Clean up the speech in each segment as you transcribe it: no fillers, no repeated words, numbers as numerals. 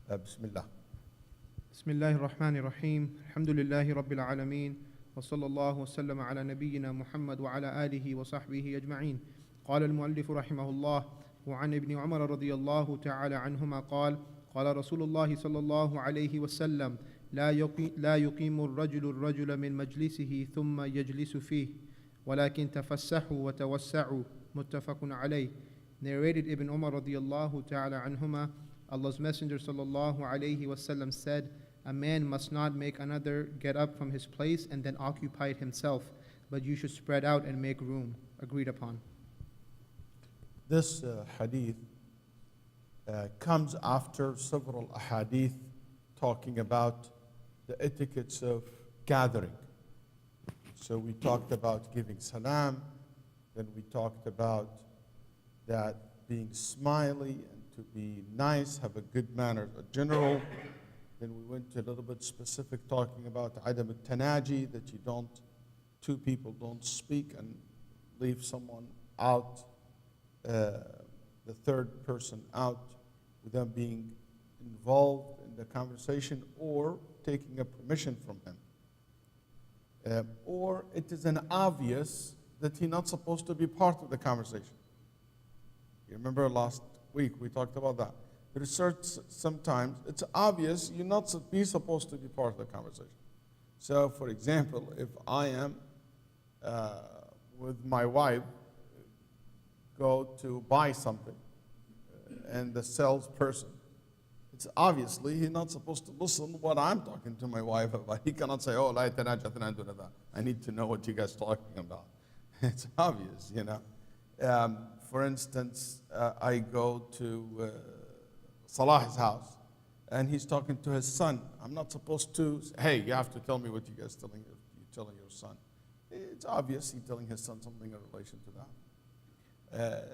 Bismillah. بسم الله الرحمن الرحيم الحمد لله رب العالمين وصلى الله وسلم على نبينا محمد وعلى آله وصحبه أجمعين. قال المؤلف رحمه الله: وعن ابن عمر رضي الله تعالى عنهما قال: قال رسول الله صلى الله عليه وسلم: لا يقيم الرجل من مجلسه ثم يجلس فيه ولكن تفسحوا وتوسعوا. متفق عليه. Narrated Ibn Umar radiyallahu ta'ala anhuma, Allah's Messenger sallallahu alayhi wasallam said, a man must not make another get up from his place and then occupy it himself, but you should spread out and make room. Agreed upon. This hadith comes after several hadith talking about the etiquettes of gathering. So we talked about giving salam, then we talked about that being smiley and to be nice, have a good manner, a general. Then we went to a little bit specific talking about adam al-tanaji, that two people don't speak and leave someone out, the third person out without being involved in the conversation or taking a permission from him. Or it is an obvious that he's not supposed to be part of the conversation. You remember last week we talked about that. Research sometimes, it's obvious you're not supposed to be part of the conversation. So for example, if I am with my wife, go to buy something, and the salesperson, it's obviously he's not supposed to listen to what I'm talking to my wife about. He cannot say, oh, I need to know what you guys are talking about. It's obvious, you know. For instance, I go to Salah's house, and he's talking to his son. I'm not supposed to say, hey, you have to tell me what you guys are telling your son. It's obvious he's telling his son something in relation to that.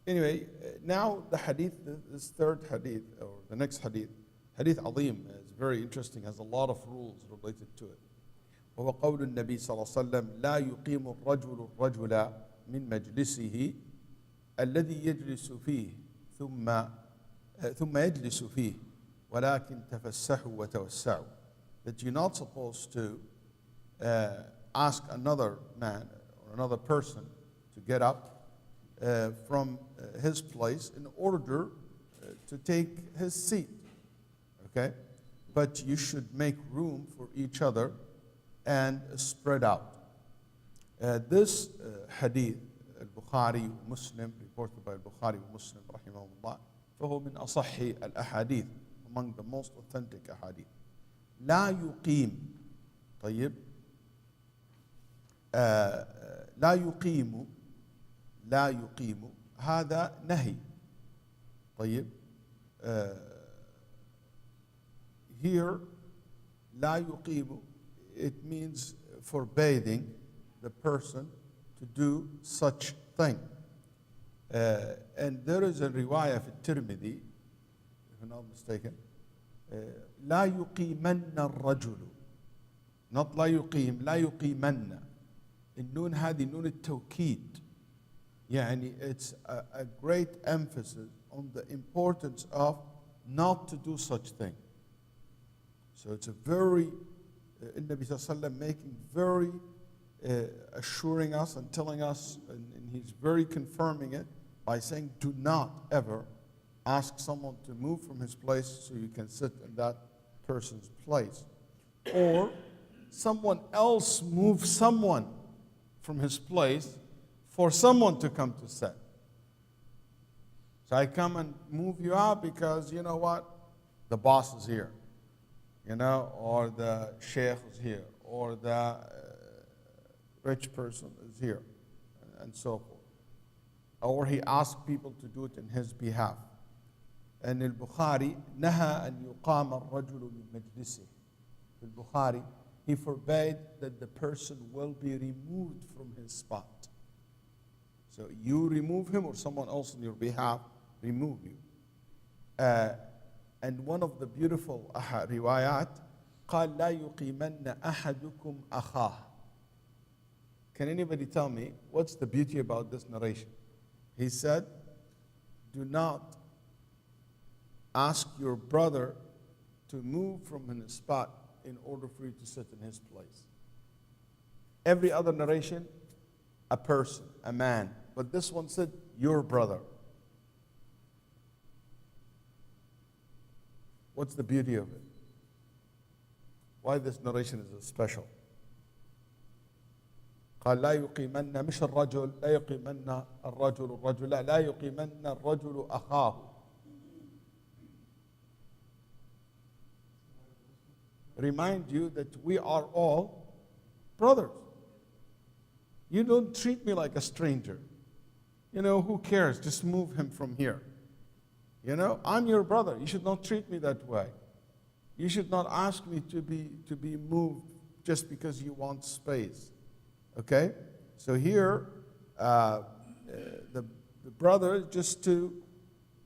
Anyway, now the hadith, this third hadith, or the next hadith, hadith Azim, is very interesting, has a lot of rules related to it. وهو قول النبي صلى الله عليه وسلم: لا يقيم الرجل من مجلسه الذي يجلس فيه ثم يجلس فيه ولكن تفسحوا وتوسعوا. That you're not supposed to ask another man or another person to get up from his place in order to take his seat, okay? But you should make room for each other and spread out. This hadith, al-Bukhari Muslim, reported by al-Bukhari Muslim rahimahullah, فهو من أصح الأحاديث, among the most authentic ahadith. لا يقيم, طيب, لا يقيم هذا نهي, طيب. Here لا يقيم, it means forbidding the person to do such thing. And there is a riwayah of at-Tirmidhi, if I'm not mistaken, لا يقيمن الرجل, not لا يقيم, لا يقيمن. النون هذه نون التوكيد, يعني it's a great emphasis on the importance of not to do such thing. So it's a very, Nabi Sallallahu Alaihi Wasallam making very assuring us and telling us, and he's very confirming it by saying, do not ever ask someone to move from his place so you can sit in that person's place. Or someone else move someone from his place for someone to come to sit. So I come and move you out because, you know what, the boss is here, you know, or the sheikh is here, or the rich person is here, and so forth. Or he asks people to do it in his behalf. And al-Bukhari, نهى أن يقام الرجل من مجلسه. Al-Bukhari, he forbade that the person will be removed from his spot. So you remove him or someone else on your behalf remove you. And one of the beautiful riwayat, قال لا يقيمن أحدكم أخاه. Can anybody tell me what's the beauty about this narration? He said, do not ask your brother to move from his spot in order for you to sit in his place. Every other narration, a person, a man. But this one said, your brother. What's the beauty of it? Why this narration is special? قال لا يقيمن مش الرجل لا يقيمن الرجل الرجل لا يقيمن الرجل أخاه. Remind you that we are all brothers. You don't treat me like a stranger. You know, who cares? Just move him from here. You know, I'm your brother. You should not treat me that way. You should not ask me to be moved just because you want space. Okay? So here, the brother, just to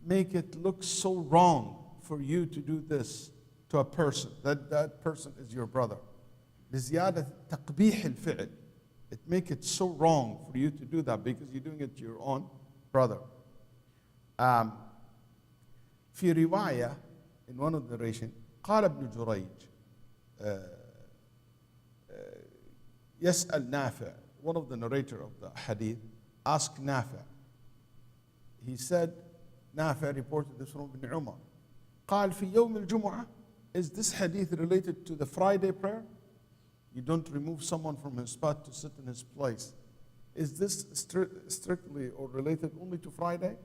make it look so wrong for you to do this to a person, that person is your brother. لزيادة تقبيح الفعل. It make it so wrong for you to do that because you're doing it to your own brother. في رواية, in one of the narration, قال ابن جريج يسأل نافع, one of the narrator of the hadith, asked Nafi'. He said, Nafi' reported this from Ibn Umar. قال في يوم الجمعة, is this hadith related to the Friday prayer? You don't remove someone from his spot to sit in his place. Is this strictly or related only to Friday?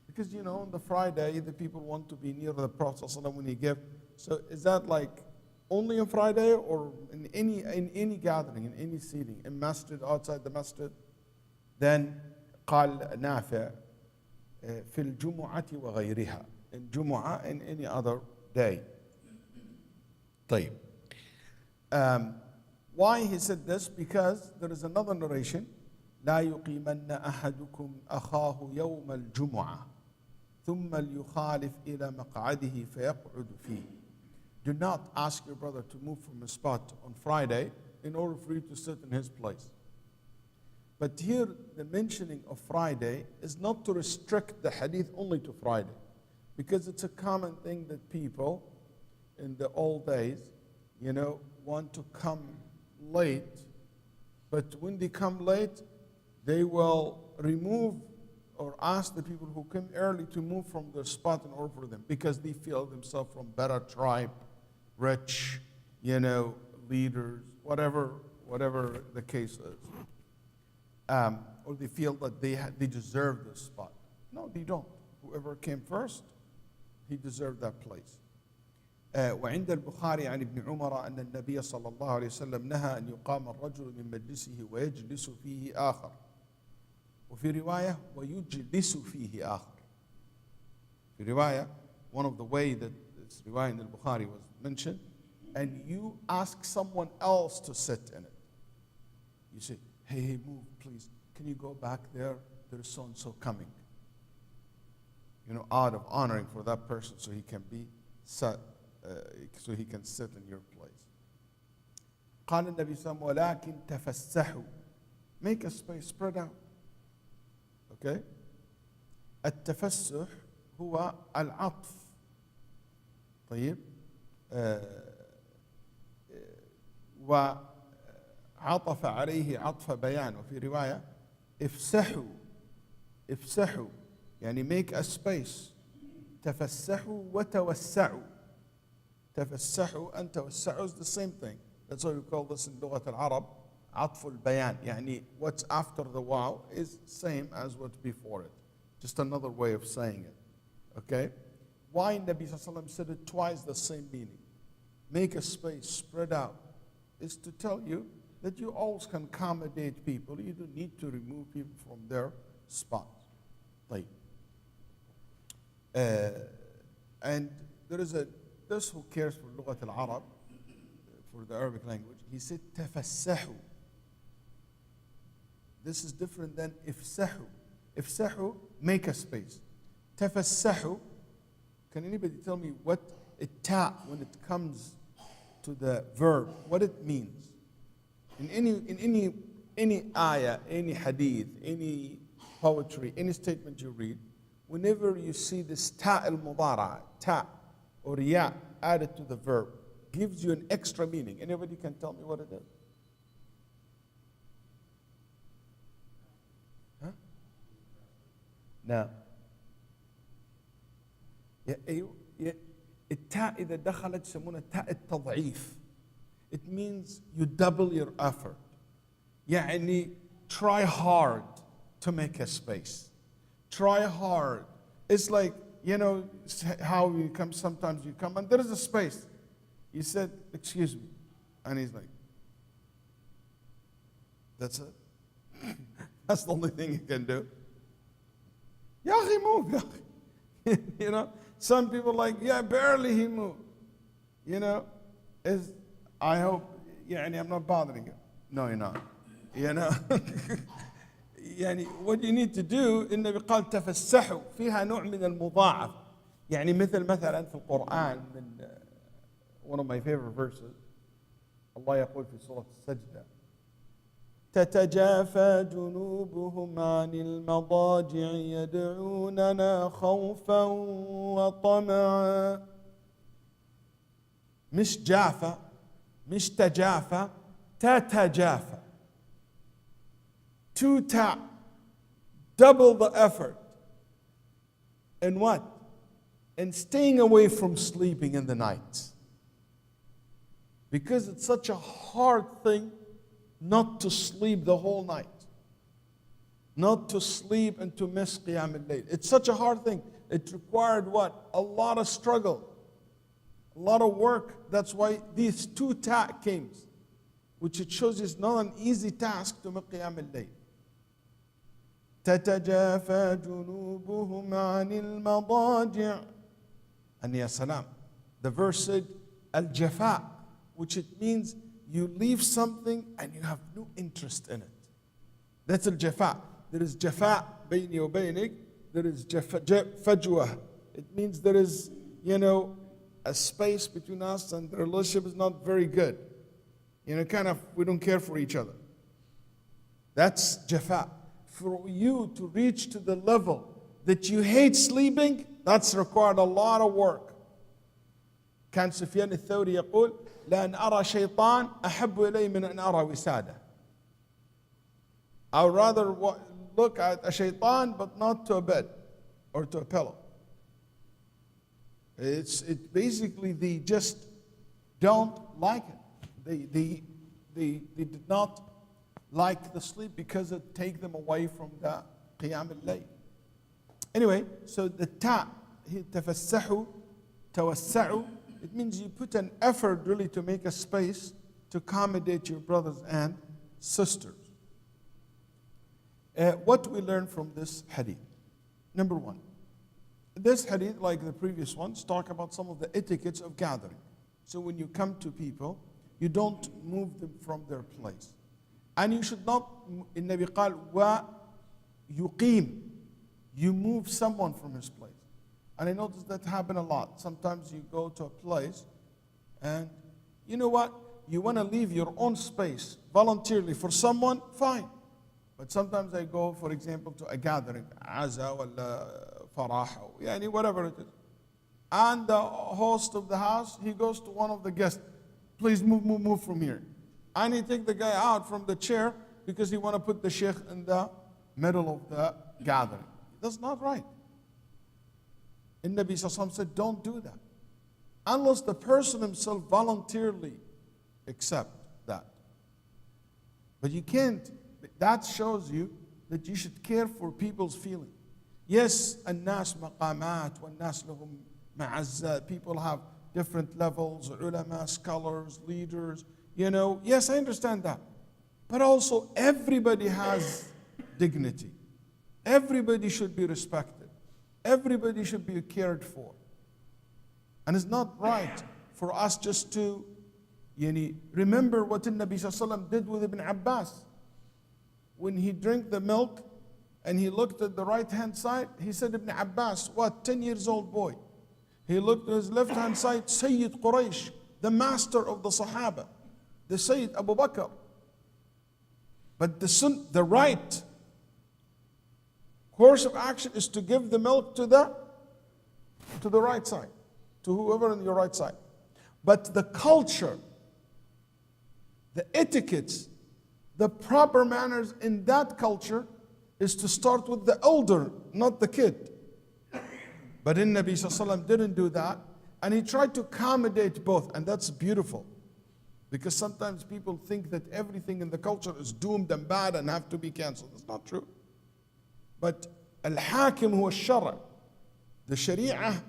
Because, you know, on the Friday, the people want to be near the Prophet ﷺ when he gives. So is that like only on Friday or in any gathering, in any seating, in masjid, outside the masjid? Then قال نافع في الجمعة وغيرها. In Jumu'ah and any other day. طيب. Why he said this? Because there is another narration. لا يقيمن أحدكم أخاه يوم الجمعة ثم ليخالف إلى مقعده فيقعد فيه. Do not ask your brother to move from his spot on Friday in order for you to sit in his place. But here the mentioning of Friday is not to restrict the hadith only to Friday, because it's a common thing that people in the old days, you know, want to come late, but when they come late, they will remove or ask the people who came early to move from their spot in order for them, because they feel themselves from better tribe, rich, you know, leaders, whatever the case is. Or they feel that they deserve this spot. No, they don't. Whoever came first, he deserved that place. وعند البخاري عن ابن عمر أن النبي صلى الله عليه وسلم نهى أن يقام الرجل من مجلسه ويجلس فيه آخر. وفي رواية ويجلس فيه آخر. في رواية, one of the way that this riwayah in al-Bukhari was mentioned, and you ask someone else to sit in it. You say, hey, move, please. Can you go back there? There is so-and-so coming. You know, out of honoring for that person so he can be set, so he can sit in your place. قال النبي صلى الله عليه وسلم ولكن تفسحوا. Make a space, spread out. Okay? التفسح هو العطف. طيب. وعطف عليه عطف بيان. وفي رواية افسحوا يعني make a space. تفسحوا وتوسعوا. تفسحوا and توسعوا is the same thing. That's why we call this in لغة العرب عطف البيان. يعني what's after the wow is same as what's before it. Just another way of saying it. Okay? Why Nabi Sallallahu Alaihi Wasallam said it twice the same meaning? Make a space, spread out. Is to tell you that you always can accommodate people. You don't need to remove people from their spot. طيب. And there is this who cares for لغة العرب, for the Arabic language, he said تفسحوا. This is different than ifsahu. Ifsahu, make a space. Tafassahu, can anybody tell me what ta, when it comes to the verb, what it means? In any ayah, any hadith, any poetry, any statement you read, whenever you see this ta al-mudara, ta or ya added to the verb, gives you an extra meaning. Anybody can tell me what it is? Huh? No. التاء إذا دخلت يسمونها تاء التضعيف. It means you double your effort. يعني try hard to make a space. Try hard. It's like, you know, how you come, sometimes you come and there is a space. You said, excuse me. And he's like, that's it. That's the only thing you can do. Ya akhi, move, ya akhi. You know, some people like, yeah, barely he moved. You know, I hope, يعني I'm not bothering you. No, you're not. You know. يعني what you need to do النبي قال تفسحوا فيها نوع من المضاعف يعني مثلا في القرآن من one of my favorite verses الله يقول في سورة السجدة تتجافى جنوبهم عن المضاجع يدعوننا خوفا وطمعا مش جافى مش تجافى تتجافى two ta, double the effort. And what? And staying away from sleeping in the night. Because it's such a hard thing not to sleep the whole night. Not to sleep and to miss Qiyam al-Layl. It's such a hard thing. It required what? A lot of struggle. A lot of work. That's why these two ta came. Which it shows is not an easy task to make Qiyam al-Layl. تتجافى جنوبهم عن المضاجع. And ya salam, the verse said al-jafa, which it means you leave something and you have no interest in it. That's al-jafa. There is jafa بيني وبينك. There is fajwa. It means there is, you know, a space between us and the relationship is not very good. You know, kind of, we don't care for each other. That's jafa. For you to reach to the level that you hate sleeping, that's required a lot of work. كان سفيان الثوري يقول لأن أرى شيطان أحب إلي من أن أرى وسادة. I would rather look at a shaitan but not to a bed or to a pillow. It basically they just don't like it. They did not like the sleep because it take them away from the qiyam al-layl. Anyway, so the ta, tafassahu, tawassa'u, it means you put an effort really to make a space to accommodate your brothers and sisters. What we learn from this hadith? Number one, this hadith, like the previous ones, talk about some of the etiquettes of gathering. So when you come to people, you don't move them from their place. And you should not, النبي قال ويقيم, you move someone from his place. And I notice that happen a lot. Sometimes you go to a place and you know what? You want to leave your own space voluntarily for someone, fine. But sometimes I go, for example, to a gathering, عزا ولا فرح, يعني whatever it is. And the host of the house, he goes to one of the guests, please move from here. And he take the guy out from the chair because he want to put the sheikh in the middle of the gathering. That's not right. And Nabi Sallallahu Alaihi Wasallam said, don't do that. Unless the person himself voluntarily accept that. But you can't. That shows you that you should care for people's feelings. Yes, الناس مقامات والناس لهم معزة. People have different levels, ulama, scholars, leaders. You know, yes, I understand that. But also, everybody has dignity. Everybody should be respected. Everybody should be cared for. And it's not right for us just to, remember what the Nabi Sallallahu Alaihi Wasallam did with Ibn Abbas. When he drank the milk and he looked at the right-hand side, he said, Ibn Abbas, what, 10 years old boy. He looked at his left-hand side, Sayyid Quraysh, the master of the Sahaba. The Sayyid Abu Bakr. But the right Course of action is to give the milk to the right side, to whoever on your right side. But the culture, the etiquettes, the proper manners in that culture is to start with the elder, not the kid. But in Nabi Sallallahu Alaihi Wasallam didn't do that, and he tried to accommodate both, and that's beautiful. Because sometimes people think that everything in the culture is doomed and bad and have to be cancelled. That's not true. But al-Hakim huwa al-Shara', the Sharia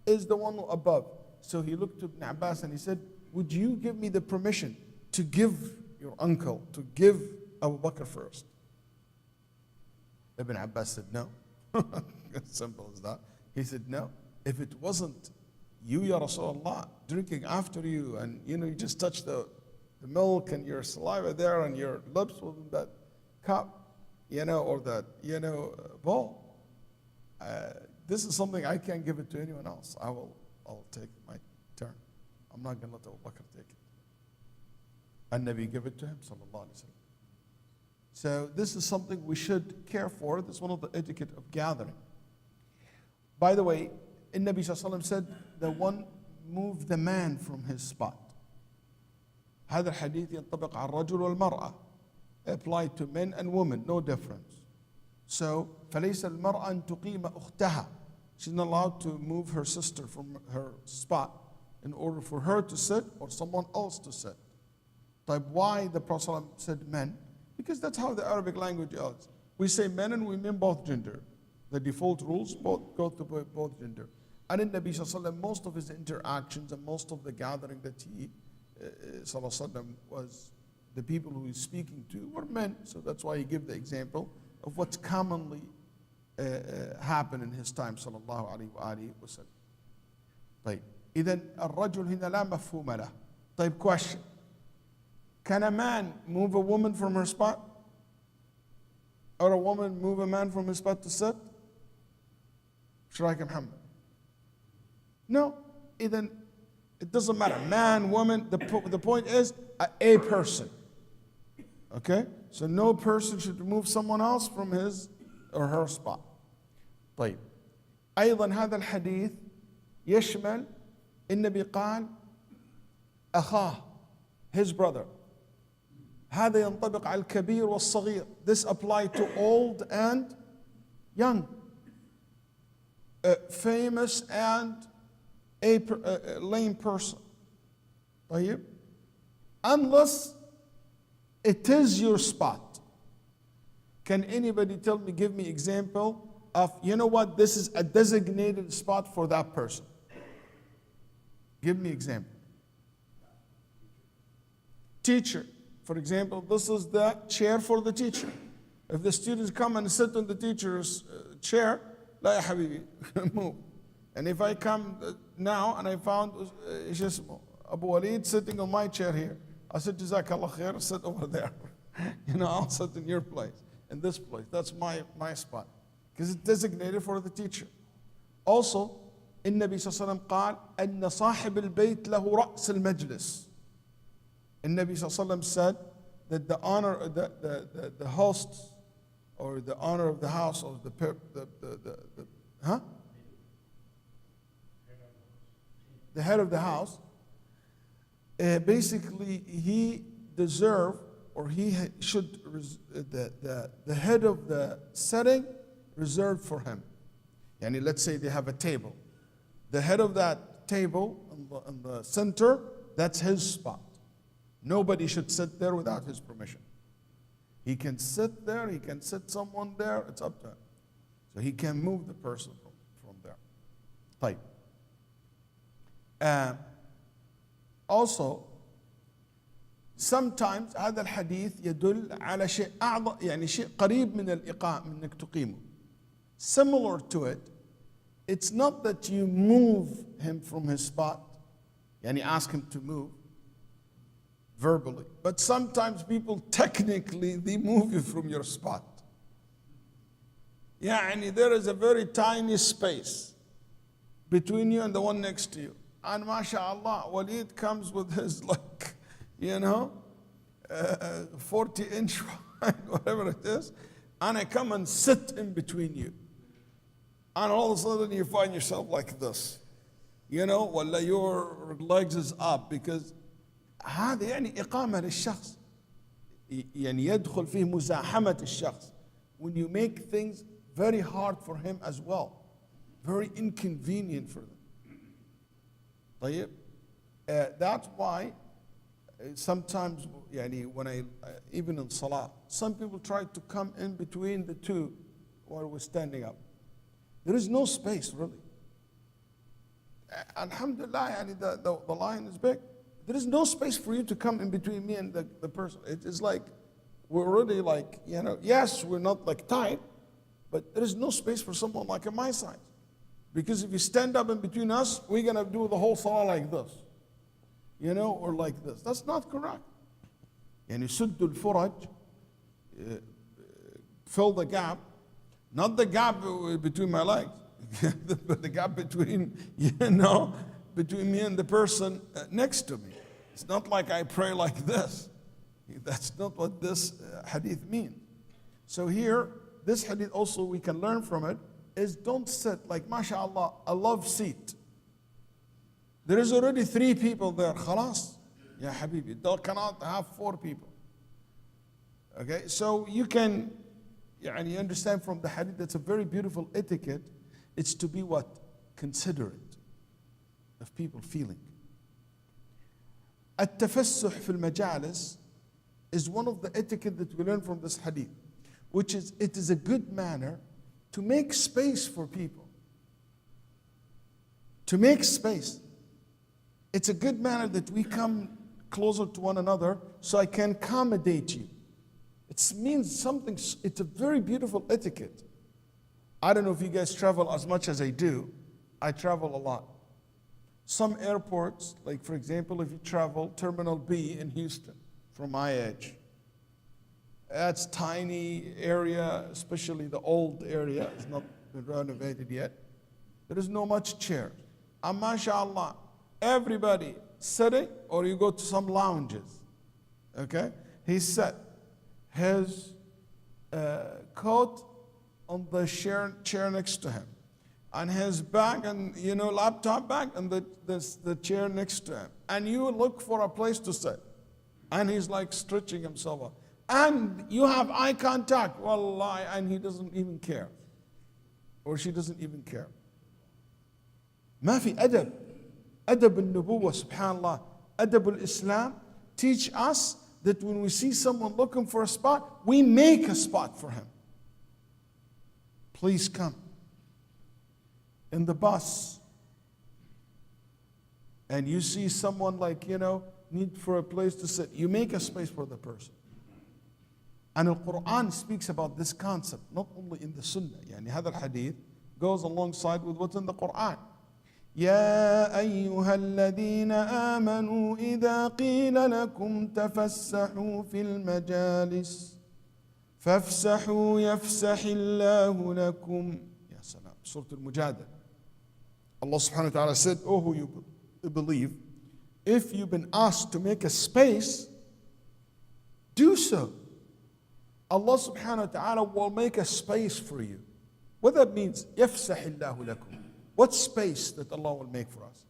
is the one above. So he looked to Ibn Abbas and he said, would you give me the permission to give your uncle, to give Abu Bakr first? Ibn Abbas said no. Simple as that. He said no. If it wasn't you, Ya Rasulullah, drinking after you, and you just touch the milk and your saliva there and your lips with that cup, or that, bowl. This is something I can't give it to anyone else. I'll take my turn. I'm not going to let Abu Bakr take it. And Nabi gave it to him, sallallahu alaihi wasallam. So this is something we should care for. This is one of the etiquette of gathering. By the way, Nabi sallallahu alaihi wasallam said, the one move the man from his spot. هذا الحديث ينطبق على الرجل والمرأة. Applied to men and women, no difference. So, فليس المرأة أن تقيم أختها. She's not allowed to move her sister from her spot in order for her to sit or someone else to sit. Why the Prophet ﷺ said men? Because that's how the Arabic language is. We say men and we mean both gender. The default rules both go to both gender. And in Nabi Sallallahu Alaihi Wasallam, most of his interactions and most of the gathering that he Sallallahu Alaihi Wasallam was, the people who he's speaking to were men. So that's why he gave the example of what's commonly happened in his time, sallallahu alaihi wa alihi wa sallam. طيب, إذن الرجل هنا لا مفهوم له. طيب, question. Can a man move a woman from her spot? Or a woman move a man from his spot to sit? Shaykh Muhammad. No. إذن it doesn't matter. Man, woman, the point is a person. Okay? So no person should move someone else from his or her spot. طيب. أيضا هذا الحديث يشمل النبي قال أخاه, his brother. هذا ينطبق على الكبير والصغير. This applies to old and young, famous and a lame person. طيب. Unless it is your spot. Can anybody give me example of, what, this is a designated spot for that person? Give me example. Teacher, for example, this is the chair for the teacher. If the students come and sit on the teacher's chair, لا يا حبيبي, move. And if I come now and I found Abu Waleed sitting on my chair here, I said, Jazakallah khair, sit over there. I'll sit in your place, in this place. That's my spot. Because it's designated for the teacher. Also, النبي صلى الله عليه وسلم قال أن صاحب البيت له رأس المجلس. النبي صلى الله عليه وسلم said that the honor, the host, or the honor of the house, or the head of the house, basically he deserve, or he should, the head of the setting reserved for him. Yani let's say they have a table. The head of that table in the center, that's his spot. Nobody should sit there without his permission. He can sit there, he can sit someone there, it's up to him. So he can move the person from there. طيب. Also, sometimes هذا الحديث يدل على شيء أعظم، يعني شيء قريب من الإقامة، من إنك تقيمه. Similar to it, it's not that you move him from his spot, يعني ask him to move verbally, but sometimes people technically they move you from your spot. يعني there is a very tiny space between you and the one next to you. And mashallah, Waleed comes with his 40-inch wide, whatever it is, and I come and sit in between you. And all of a sudden you find yourself like this. ولا your legs is up because هذا يعني إقامة للشخص. يعني يدخل فيه مزاحمة الشخص. When you make things very hard for him as well. Very inconvenient for them. طيب. That's why sometimes يعني when I even in salah, some people try to come in between the two while we're standing up. There is no space really. Alhamdulillah, yani the line is big. There is no space for you to come in between me and the person. It is like we're already like, yes, we're not like tight, but there is no space for someone like my size. Because if you stand up in between us, we're going to do the whole salah like this. Or like this. That's not correct. Yani suddul furaj, fill the gap, not the gap between my legs, but the gap between, between me and the person next to me. It's not like I pray like this. That's not what this hadith means. So here, this hadith also we can learn from it is don't sit like, mashallah, a love seat. There is already 3 people there. Khalas. Ya habibi. You cannot have 4 people. Okay, so you can you understand from the hadith that's a very beautiful etiquette. It's to be what? Considerate of people feeling. At-tafassuh fil majalis is one of the etiquette that we learn from this hadith, which is it is a good manner to make space for people. To make space. It's a good manner that we come closer to one another so I can accommodate you. It means something, it's a very beautiful etiquette. I don't know if you guys travel as much as I do. I travel a lot. Some airports, like for example, if you travel Terminal B in Houston, from my edge, that's tiny area, especially the old area, it's not been renovated yet. There is no much chair. And mashallah, everybody sitting, or you go to some lounges, okay? He sat his coat on the chair next to him, and his bag and laptop bag and the chair next to him, and you look for a place to sit, and he's like stretching himself up, and you have eye contact, wallahi, and he doesn't even care, or she doesn't even care. ما في أدب. أدب النبوة سبحان الله. أدب الإسلام teach us that when we see someone looking for a spot, we make a spot for him. Please come. In the bus, and you see someone like, need for a place to sit, you make a space for the person. And the Quran speaks about this concept, not only in the Sunnah. يعني هذا الحديث goes alongside with what's in the Quran. يا أيها الذين آمنوا إذا قيل لكم تفسحوا في المجالس فافسحوا يفسح الله لكم. يا سلام. Surah Al-Mujadala. Allah subhanahu wa ta'ala said, oh who you believe, if you've been asked to make a space, do so. Allah subhanahu wa ta'ala will make a space for you. What that means, يفسح الله لكم. What space that Allah will make for us?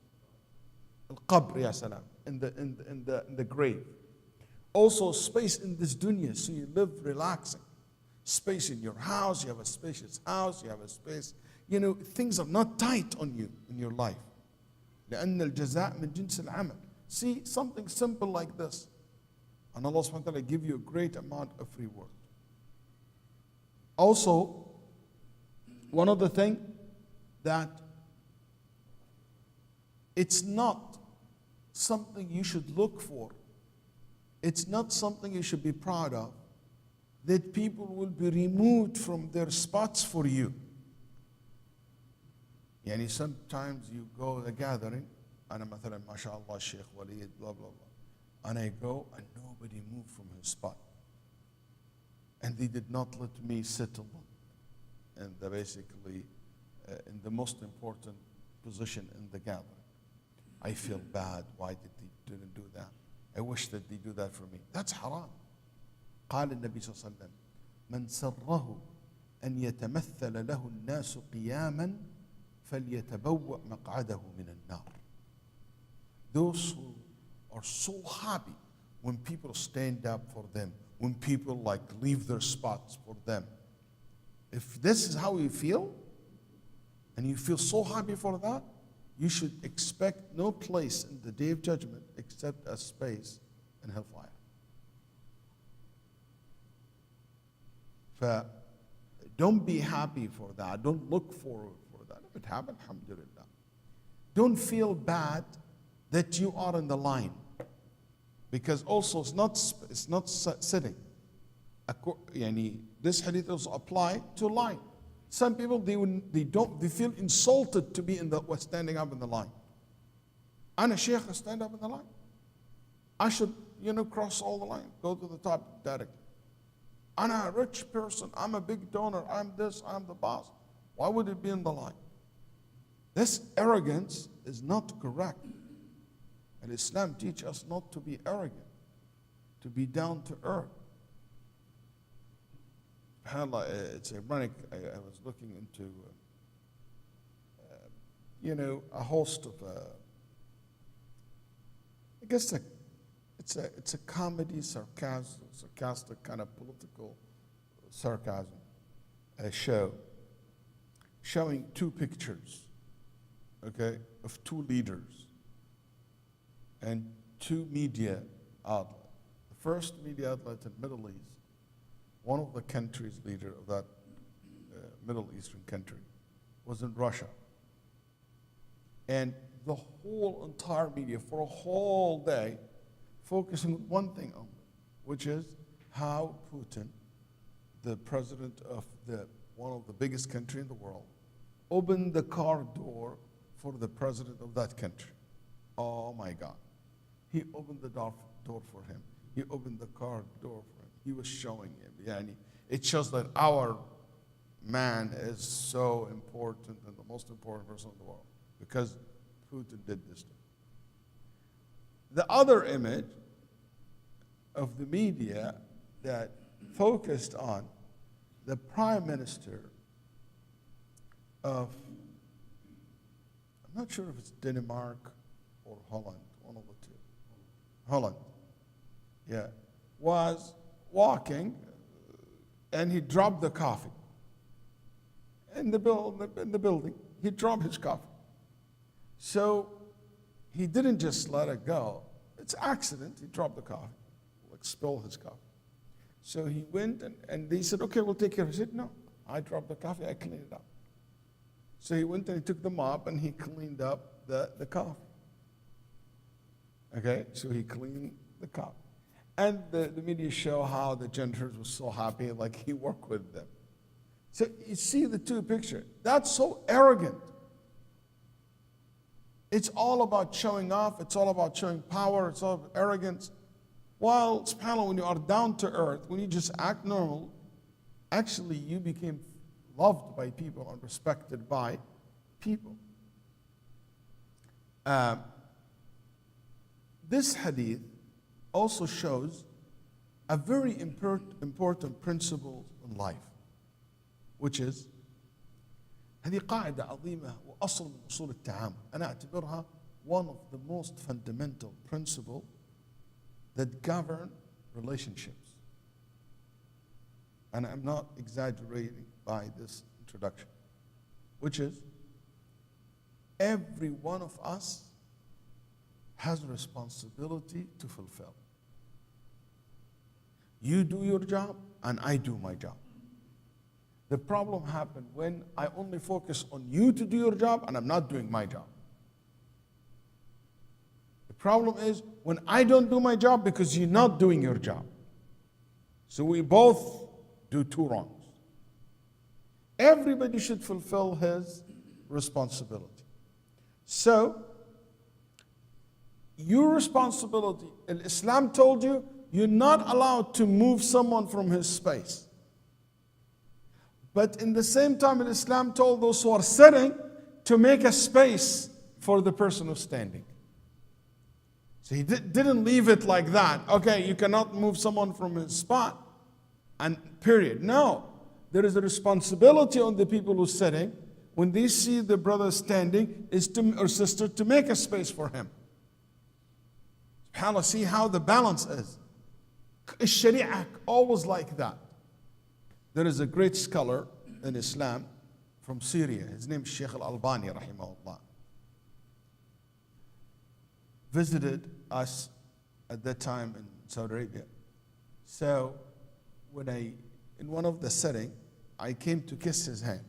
Al-Qabr, ya salam, in the grave. Also space in this dunya, so you live relaxing. Space in your house, you have a spacious house, you have a space. Things are not tight on you in your life. لأن الجزاء من جنس العمل. See, something simple like this. And Allah subhanahu wa ta'ala give you a great amount of reward. Also, one other thing, that it's not something you should look for. It's not something you should be proud of, that people will be removed from their spots for you. Yani sometimes you go to a gathering, and مثلا mashallah Shaykh Waleed, blah blah blah, and I go and nobody moved from his spot, and they did not let me sit alone, and basically in the most important position in the gathering. I feel bad. Why did they didn't do that? I wish that they do that for me. That's haram. قال النبي صلى الله عليه وسلم من سره أن يتمثل له الناس قياما فليتبوأ مقعده من النار. Those who are so happy when people stand up for them, when people like leave their spots for them. If this is how you feel, and you feel so happy for that, you should expect no place in the day of judgment except a space in hellfire. Don't be happy for that. Don't look forward for that. If it happened, alhamdulillah. Don't feel bad that you are in the line. Because also it's not sitting. This hadith also apply to line. Some people they feel insulted to be standing up in the line. I'm a sheikh, stand up in the line. I should cross all the line, go to the top directly. I'm a rich person, I'm a big donor, I'm this, I'm the boss. Why would it be in the line? This arrogance is not correct. And Islam teaches us not to be arrogant, to be down to earth. SubhanAllah, it's ironic. I was looking into, a host of, I guess it's a comedy, sarcastic kind of political sarcasm show, showing two pictures, okay, of two leaders and two media outlets. The first media outlet in the Middle East, one of the countries leader of that Middle Eastern country was in Russia. And the whole entire media for a whole day focusing on one thing only, which is how Putin, the president of one of the biggest country in the world, opened the car door for the president of that country. Oh my God. He opened the door for him. He opened the car door for him. He was showing him. It shows that our man is so important and the most important person in the world because Putin did this to him. The other image of the media that focused on the prime minister of, I'm not sure if it's Denmark or Holland, one of the two. Holland, yeah, was walking and he dropped the coffee in the building. He dropped his coffee. So he didn't just let it go. It's an accident. He dropped the coffee, like spilled his coffee. So he went and they said, okay, we'll take care of it. He said, no, I dropped the coffee, I cleaned it up. So he went and he took the mop and he cleaned up the coffee. Okay, so he cleaned the coffee. And the media show how the janitors were so happy, like he worked with them. So you see the two pictures. That's so arrogant. It's all about showing off. It's all about showing power. It's all about arrogance. While, subhanAllah, when you are down to earth, when you just act normal, actually you became loved by people and respected by people. This hadith also shows a very important principle in life, which is هذه قاعدة عظيمة وأصل من أصول التعامل. أنا أعتبرها one of the most fundamental principles that govern relationships. And I'm not exaggerating by this introduction, which is every one of us has a responsibility to fulfill. You do your job and I do my job. The problem happened when I only focus on you to do your job and I'm not doing my job. The problem is when I don't do my job because you're not doing your job. So we both do two wrongs. Everybody should fulfill his responsibility. So, your responsibility, Islam told you, you're not allowed to move someone from his space. But in the same time, Islam told those who are sitting to make a space for the person who's standing. So he didn't leave it like that. Okay, you cannot move someone from his spot. and period. No, there is a responsibility on the people who are sitting when they see the brother standing or sister to make a space for him. SubhanAllah, see how the balance is. Sharia always like that. There is a great scholar in Islam from Syria. His name is Shaykh al-Albani, rahimahullah. Visited us at that time in Saudi Arabia. So in one of the setting, I came to kiss his hand.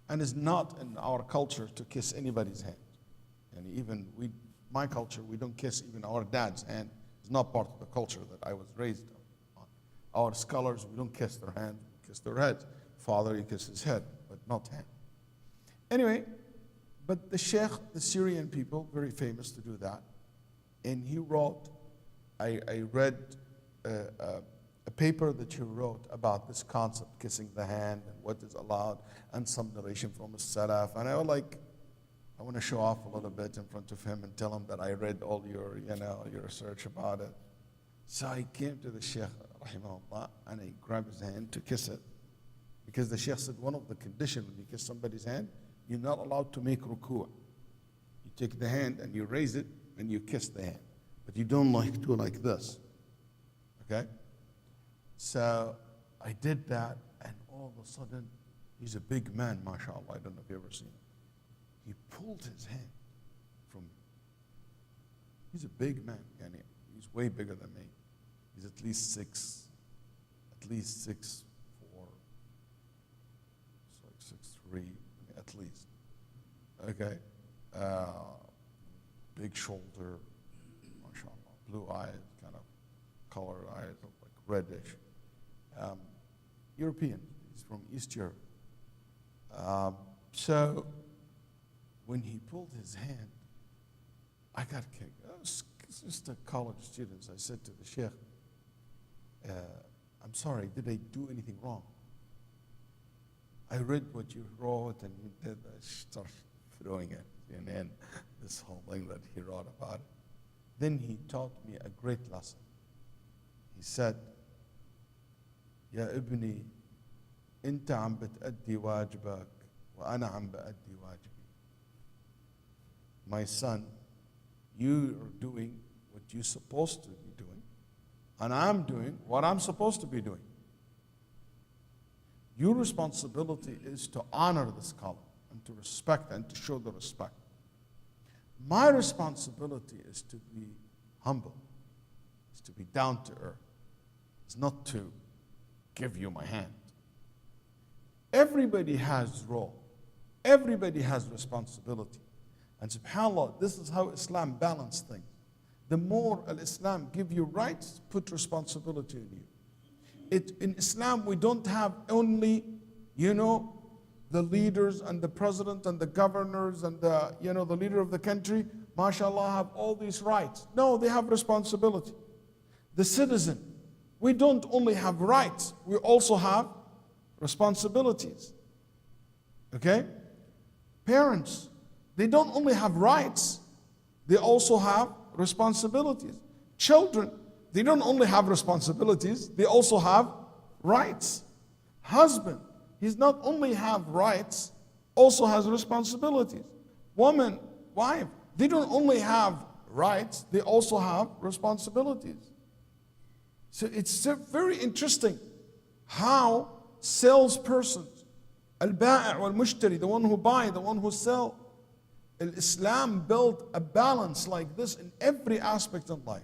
And it's not in our culture to kiss anybody's hand. And even my culture, we don't kiss even our dad's hand. It's not part of the culture that I was raised on. Our scholars, we don't kiss their hands, we kiss their heads. Father, he kisses his head, but not hand. Anyway, but the Sheikh, the Syrian people, very famous to do that. And he wrote, I read a paper that he wrote about this concept, kissing the hand and what is allowed, and some narration from a Salaf. And I want to show off a little bit in front of him and tell him that I read all your research about it. So I came to the Sheikh, rahimahullah, and I grabbed his hand to kiss it. Because the Sheikh said one of the conditions when you kiss somebody's hand, you're not allowed to make ruku'. You take the hand and you raise it and you kiss the hand. But you don't do like this. Okay? So I did that, and all of a sudden, he's a big man, mashallah. I don't know if you've ever seen him. He pulled his hand from me. He's a big man. He's way bigger than me. He's at least 6'4", 6'3", at least. Okay? Big shoulder, mashallah. Blue eyes, kind of colored eyes, look like reddish. European. He's from East Europe. So when he pulled his hand, I got kicked. It's just a college students. I said to the Sheikh, I'm sorry, did I do anything wrong? I read what you wrote and you did. I started throwing it in this whole thing that he wrote about it. Then he taught me a great lesson. He said, يا ابني أنت عم بتأدي واجبك وأنا عم بأدي واجبي. My son, you are doing what you're supposed to be doing, and I'm doing what I'm supposed to be doing. Your responsibility is to honor the scholar and to respect and to show the respect. My responsibility is to be humble, is to be down to earth. It's not to give you my hand. Everybody has role. Everybody has responsibility. And subhanAllah, this is how Islam balances things. The more Islam give you rights, put responsibility on you. In Islam, we don't have only, the leaders and the president and the governors and the leader of the country, mashallah, have all these rights. No, they have responsibility. The citizen, we don't only have rights, we also have responsibilities. Okay? Parents, they don't only have rights, they also have responsibilities. Children, they don't only have responsibilities, they also have rights. Husband, he's not only have rights, also has responsibilities. Woman, wife, they don't only have rights, they also have responsibilities. So it's very interesting how salespersons, al-ba'i' wal-mushtari, the one who buy, the one who sell, Islam built a balance like this in every aspect of life.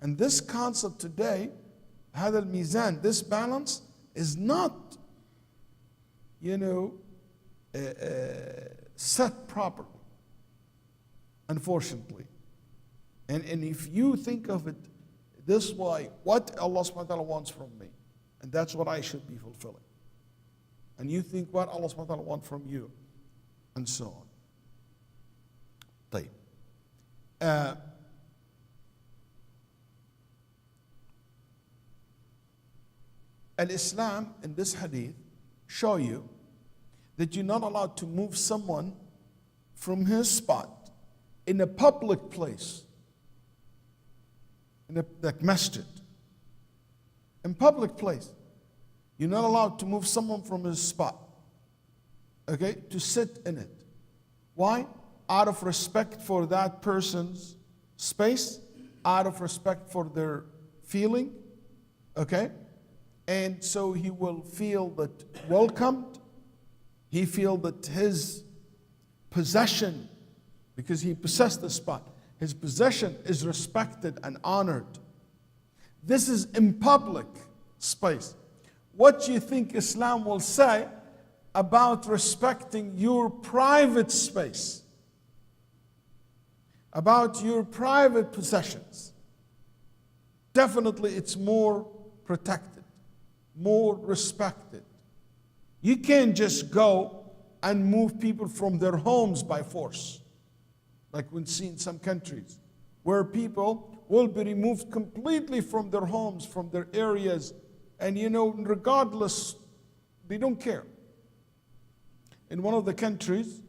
And this concept today, هذا الميزان, this balance is not, set properly, unfortunately. And if you think of it this way, what Allah subhanahu wa ta'ala wants from me, and that's what I should be fulfilling. And you think what Allah subhanahu wa ta'ala wants from you, and so on. طيب. Al-Islam in this hadith show you that you're not allowed to move someone from his spot in a public place, in a like masjid, In public place. You're not allowed to move someone from his spot. Okay? To sit in it. Why? Out of respect for that person's space, out of respect for their feeling. Okay? And so he will feel that welcomed. He feel that his possession, because he possessed the spot, his possession is respected and honored. This is in public space. What do you think Islam will say about respecting your private space? About your private possessions? Definitely it's more protected, more respected. You can't just go and move people from their homes by force, like we see in some countries, where people will be removed completely from their homes, from their areas, and regardless, they don't care. In one of the countries,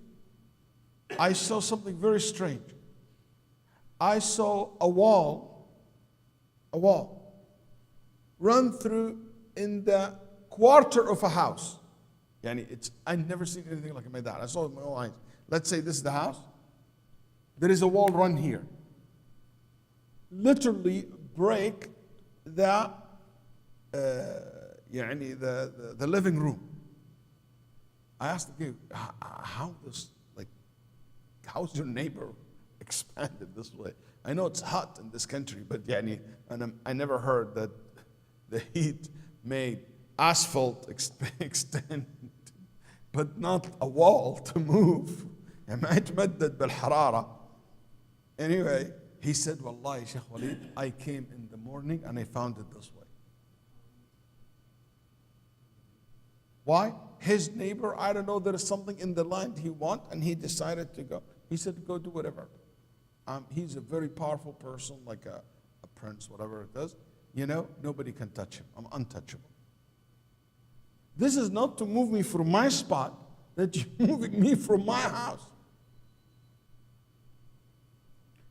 I saw something very strange. I saw a wall run through in the quarter of a house. I've never seen anything like that. I saw it with my own eyes. Let's say this is the house. There is a wall run here. Literally break the living room. I asked the kid, how's your neighbor expanded this way? I know it's hot in this country, but I never heard that the heat made asphalt extend, but not a wall to move. Anyway, he said, Wallahi, Shaykh Waleed, I came in the morning and I found it this way. Why? His neighbor, I don't know, there is something in the land he wants, and he decided to go. He said, go do whatever. He's a very powerful person, like a prince, whatever it is. Nobody can touch him. I'm untouchable. This is not to move me from my spot, that you're moving me from my house.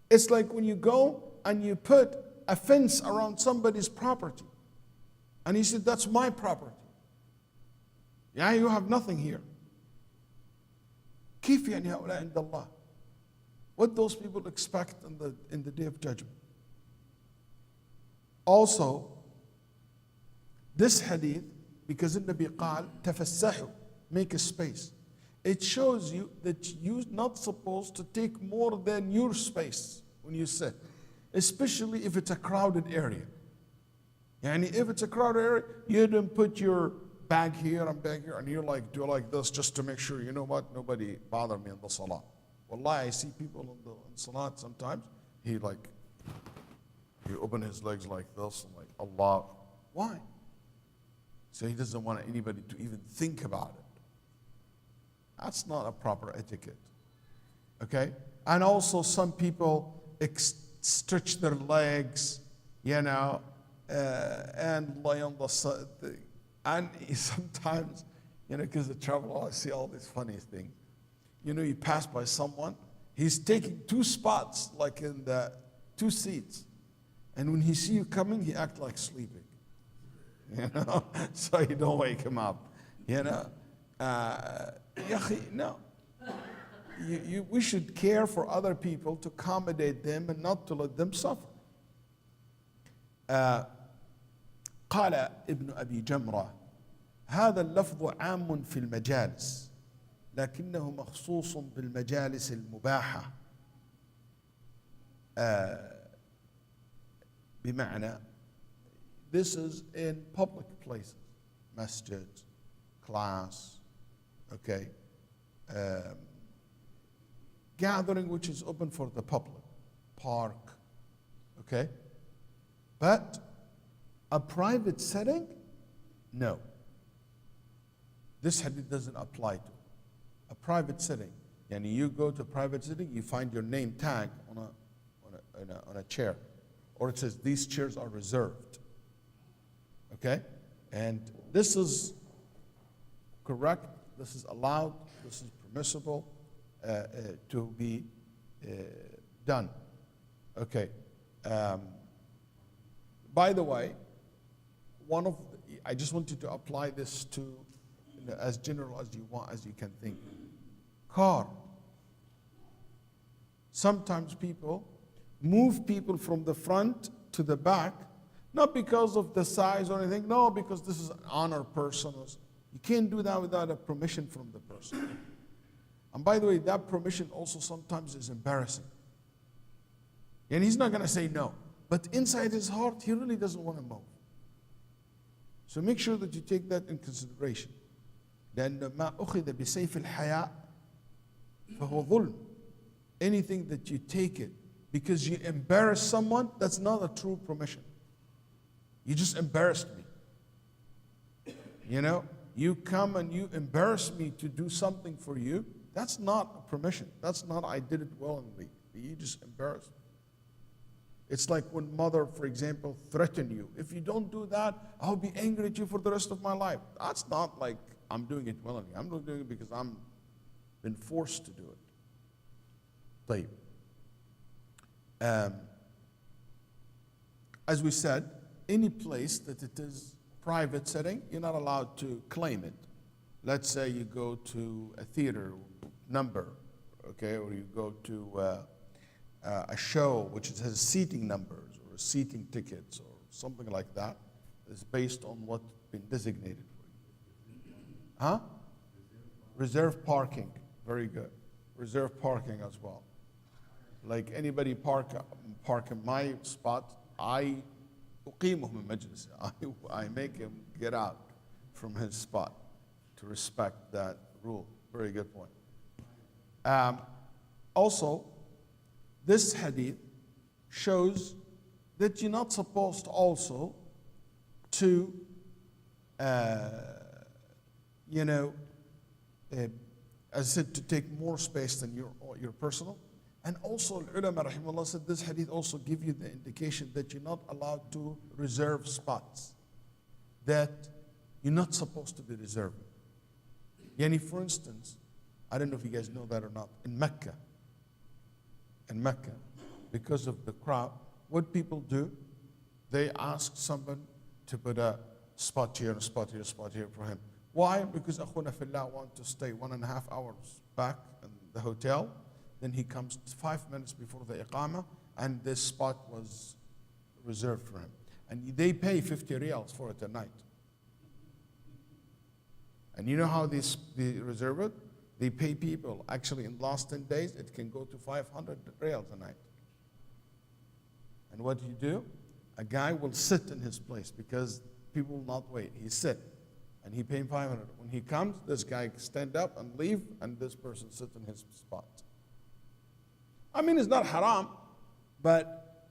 It's like when you go and you put a fence around somebody's property, and he said, that's my property. Yeah, you have nothing here. كيف يعني هؤلاء عند الله? What those people expect in the day of judgment. Also, this hadith, because the Nabi قال تفسحوا, make a space. It shows you that you're not supposed to take more than your space when you sit, especially if it's a crowded area. If it's a crowded area, you don't put your bag here and bag here, and you do like this just to make sure, nobody bother me in the salah. Wallahi, I see people in salat sometimes, he open his legs like this, and Allah. Why? So he doesn't want anybody to even think about it. That's not a proper etiquette. Okay? And also some people stretch their legs, and lay on the side. And sometimes, because of travel, I see all these funny things. You pass by someone, he's taking two spots, like in the two seats. And when he see you coming, he act like sleeping. So you don't wake him up. No. We should care for other people, to accommodate them and not to let them suffer. قال ابن أبي جمرة هذا اللفظ عام في المجالس لكنه مخصوص بالمجالس المباحة بمعنى this is in public places, masjid, class, okay, gathering which is open for the public, park, okay, but a private setting, no. This hadith doesn't apply to a private setting. You go to a private setting, you find your name tag on a chair, or it says these chairs are reserved. Okay, and this is correct. This is allowed. This is permissible to be done. Okay. By the way, I just want you to apply this to, as general as you want, as you can think. Car. Sometimes people move people from the front to the back, not because of the size or anything, no, because this is an honor person. You can't do that without a permission from the person. And by the way, that permission also sometimes is embarrassing. And he's not going to say no. But inside his heart, he really doesn't want to move. So make sure that you take that in consideration. لأن ما أخذ بسيف الحياء فهو ظلم. Anything that you take it because you embarrass someone, that's not a true permission. You just embarrassed me. You know, you come and you embarrass me to do something for you. That's not a permission. That's not I did it willingly. You just embarrassed me. It's like when mother, for example, threaten you. If you don't do that, I'll be angry at you for the rest of my life. That's not like I'm doing it willingly. I'm not doing it because I'm been forced to do it. طيب. As we said, any place that it is private setting, you're not allowed to claim it. Let's say you go to a theater number, okay, or you go to a show which has seating numbers or seating tickets or something like that. It's based on what's been designated for you. Huh? Reserve parking. Very good. Reserve parking as well. Like anybody park in my spot, I أقيمه من مجلس. I make him get out from his spot to respect that rule. Very good point. Also, this hadith shows that you're not supposed also to, as I said, to take more space than your personal. And also, ulama rahimahullah said this hadith also give you the indication that you're not allowed to reserve spots, that you're not supposed to be reserving. Yani, for instance, I don't know if you guys know that or not, in Mecca, because of the crowd, what people do, they ask someone to put a spot here, a spot here, a spot here for him. Why? Because Akhuna Fillah want to stay 1.5 hours back in the hotel. Then he comes 5 minutes before the Iqamah, and this spot was reserved for him. And they pay 50 riyals for it a night. And you know how they reserve it? They pay people, actually in the last 10 days, it can go to 500 riyals a night. And what do you do? A guy will sit in his place because people will not wait. He sit, and he pay 500. When he comes, this guy stand up and leave, and this person sit in his spot. I mean, it's not haram, but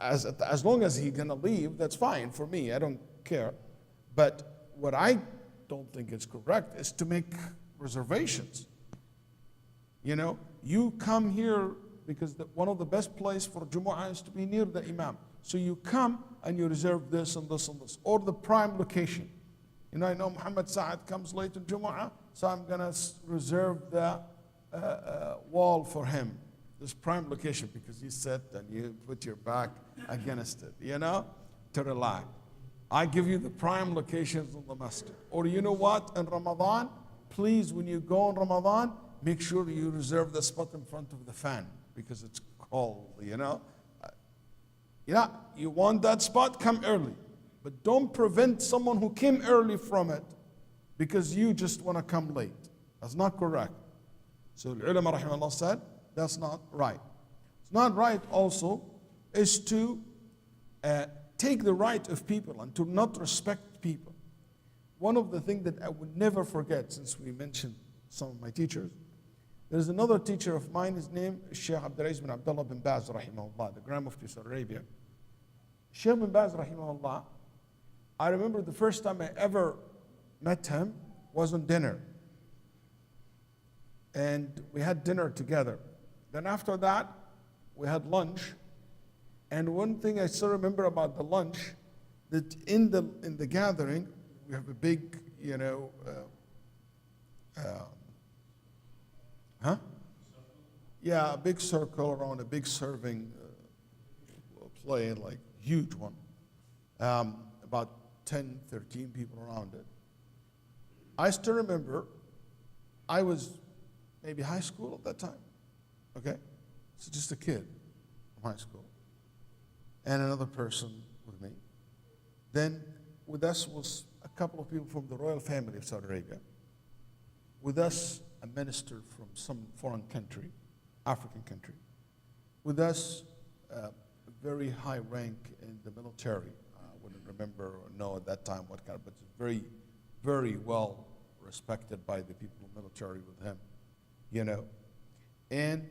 as long as he's gonna leave, that's fine for me. I don't care. But what I don't think is correct is to make reservations. You know, you come here because one of the best places for Jumu'ah is to be near the Imam. So you come and you reserve this and this and this, or the prime location. You know, I know Muhammad Sa'ad comes late in Jumu'ah, so I'm gonna reserve the wall for him. This prime location, because you sit and you put your back against it, you know, to relax. I give you the prime locations in the masjid. Or you know what, in Ramadan, please, when you go in Ramadan, make sure you reserve the spot in front of the fan, because it's cold, you know. Yeah, you want that spot, come early. But don't prevent someone who came early from it, because you just want to come late. That's not correct. So the ulama rahimahullah said, that's not right. It's not right also is to take the right of people and to not respect people. One of the things that I would never forget, since we mentioned some of my teachers, there's another teacher of mine, his name is Shaykh Abdulaziz bin Abdullah bin Baz rahimahullah, the Grand Mufti of Saudi Arabia. Shaykh bin Baz rahimahullah, I remember the first time I ever met him was on dinner. And we had dinner together. Then after that, we had lunch. And one thing I still remember about the lunch, that in the gathering, we have a big, you know, yeah, a big circle around a big serving plate, like huge one, about 10, 13 people around it. I still remember I was maybe high school at that time, okay? So just a kid from high school. And another person with me. Then with us was a couple of people from the royal family of Saudi Arabia. With us, a minister from some foreign country, African country. With us, a very high rank in the military. I wouldn't remember or know at that time what kind, but very, very well respected by the people of the military with him, you know. And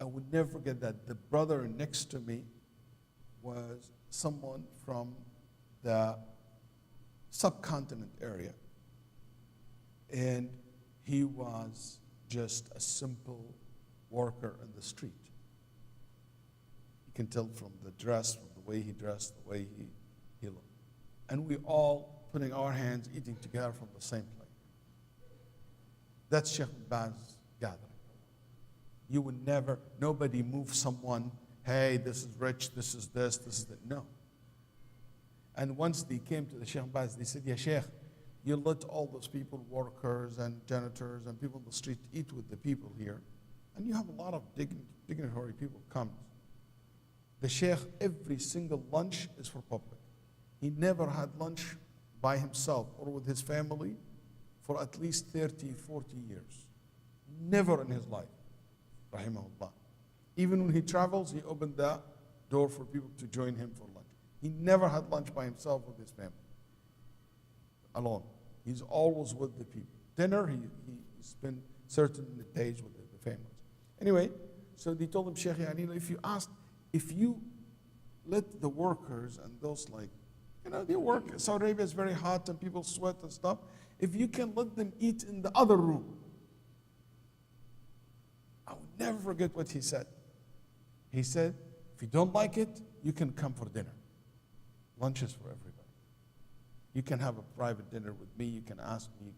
I would never forget that the brother next to me was someone from the subcontinent area. And he was just a simple worker in the street. You can tell from the dress, from the way he dressed, the way he looked. And we all putting our hands, eating together from the same plate. That's Shaykh Baz's gathering. You would never, nobody move someone, hey, this is rich, this is this is that. No. And once they came to the Shaykh Baz, they said, Ya Shaykh, you let all those people, workers and janitors and people in the street, eat with the people here. And you have a lot of dignitary people come. The Shaykh, every single lunch is for public. He never had lunch by himself or with his family for at least 30, 40 years. Never in his life, rahimahullah. Even when he travels, he opened the door for people to join him for lunch. He never had lunch by himself with his family, alone. He's always with the people. Dinner, he spent certain days with the families. Anyway, so they told him, Shaykh, if you let the workers and those they work, Saudi Arabia is very hot and people sweat and stuff, if you can let them eat in the other room. I will never forget what he said. He said, if you don't like it, you can come for dinner. Lunch is for everybody. You can have a private dinner with me, you can ask me,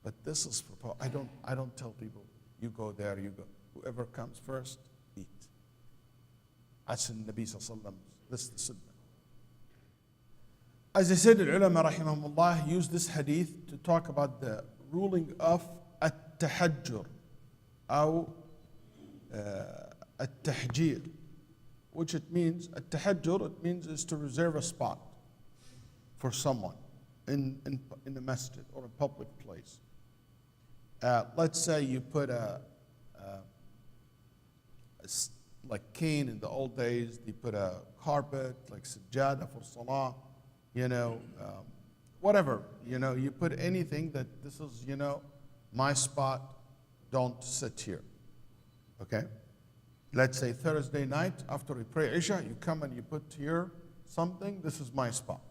but this is for, I don't tell people, you go there, you go. Whoever comes first, eat. That's the Nabi Sallallahu Alaihi Wasallam, this is the sunnah. As I said, the ulama rahimahumullah used this hadith to talk about the ruling of at-tahajjur, or at-tahjir, which it means, at-tahajjur, it means is to reserve a spot for someone in a masjid or a public place. Let's say you put like cane in the old days, they put a carpet, like sajjada for salah, whatever, you put anything that this is, my spot, don't sit here, okay? Let's say Thursday night, after we pray Isha, you come and you put here something, this is my spot.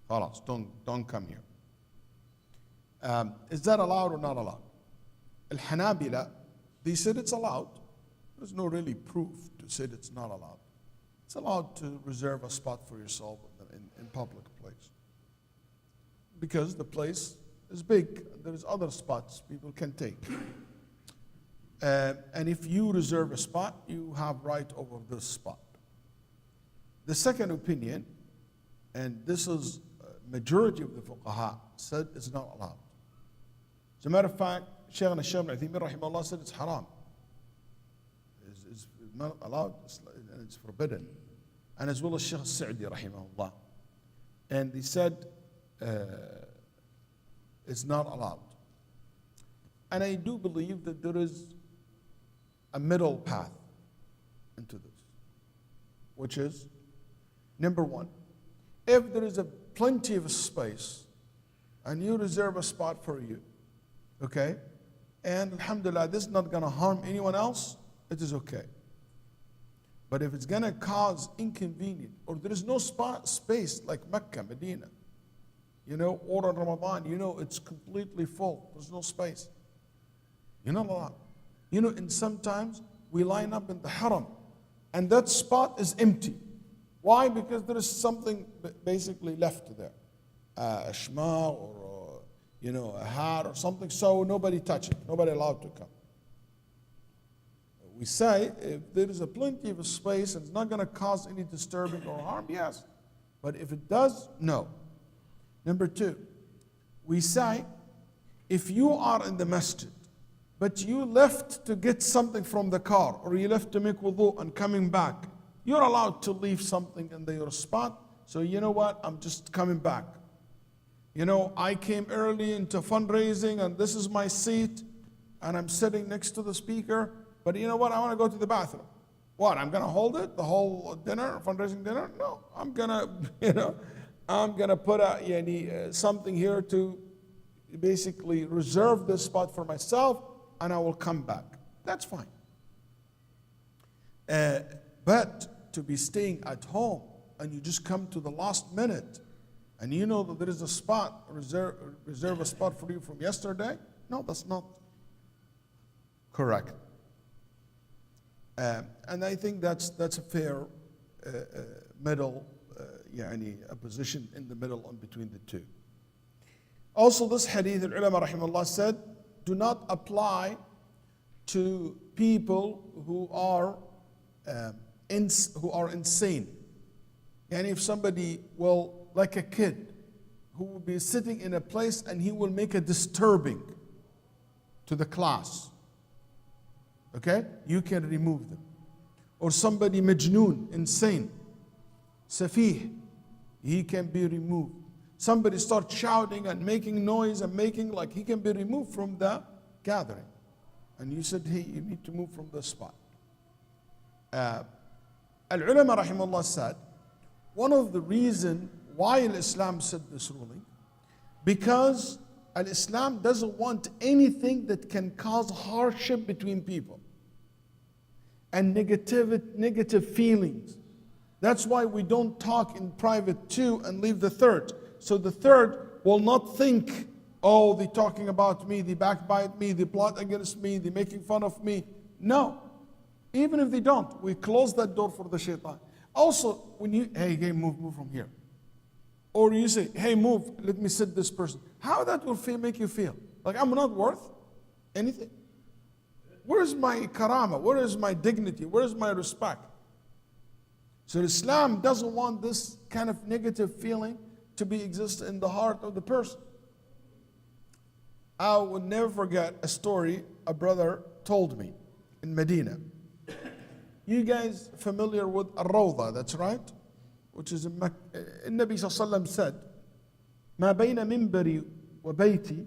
Khalas, don't come here. Is that allowed or not allowed? Al-Hanabila, they said it's allowed. There's no really proof to say it's not allowed. It's allowed to reserve a spot for yourself in public place. Because the place is big. There's other spots people can take. And if you reserve a spot, you have right over this spot. The second opinion, and this is majority of the fuqaha, said it's not allowed. As a matter of fact, Shaykh al-Uthaymin rahimahullah said it's haram. It's not allowed, and it's forbidden. And as well as Shaykh al-Sa'di rahimahullah. And he said it's not allowed. And I do believe that there is a middle path into this, which is, number one, if there is plenty of space and you reserve a spot for you, okay, and alhamdulillah, this is not going to harm anyone else, it is okay. But if it's going to cause inconvenience, or there is no space like Mecca, Medina, or in Ramadan, it's completely full, there's no space, you're not allowed. And sometimes we line up in the haram, and that spot is empty. Why? Because there is something basically left there, a shma or a hat or something, so nobody touch it, nobody allowed to come. We say if there is a plenty of space and it's not going to cause any disturbance or harm, yes. But if it does, no. Number two, we say, if you are in the masjid, but you left to get something from the car, or you left to make wudu and coming back, you're allowed to leave something in your spot. So you know what, I'm just coming back. You know, I came early into fundraising and this is my seat and I'm sitting next to the speaker, but you know what, I want to go to the bathroom. What, I'm going to hold it the whole dinner, fundraising dinner? No, I'm going to, I'm going to put something here to basically reserve this spot for myself, and I will come back. That's fine. But to be staying at home and you just come to the last minute and you know that there is a spot, reserve a spot for you from yesterday, no, that's not correct. And I think that's a fair middle, a position in the middle and between the two. Also, this hadith, al-ulama rahimahullah said, do not apply to people who are insane. And if somebody will, like a kid, who will be sitting in a place and he will make a disturbing to the class, okay, you can remove them. Or somebody majnoon, insane, safih, he can be removed. Somebody starts shouting and making noise and making like he can be removed from the gathering. And you said, hey, you need to move from the spot. Al-ulama rahimahullah said, one of the reasons why Islam said this ruling, because Islam doesn't want anything that can cause hardship between people and negative feelings. That's why we don't talk in private two and leave the third. So the third will not think, oh, they're talking about me, they backbite me, they plot against me, they're making fun of me. No. Even if they don't, we close that door for the shaitan. Also, when you, hey, move from here. Or you say, hey, move, let me sit this person. How that will make you feel? Like I'm not worth anything? Where is my karama? Where is my dignity? Where is my respect? So Islam doesn't want this kind of negative feeling to be exist in the heart of the person. I will never forget a story a brother told me in Medina. You guys familiar with al-Rawda, that's right? Which is in Mecca. Nabi sallallahu said, ما بين منبري وبيتي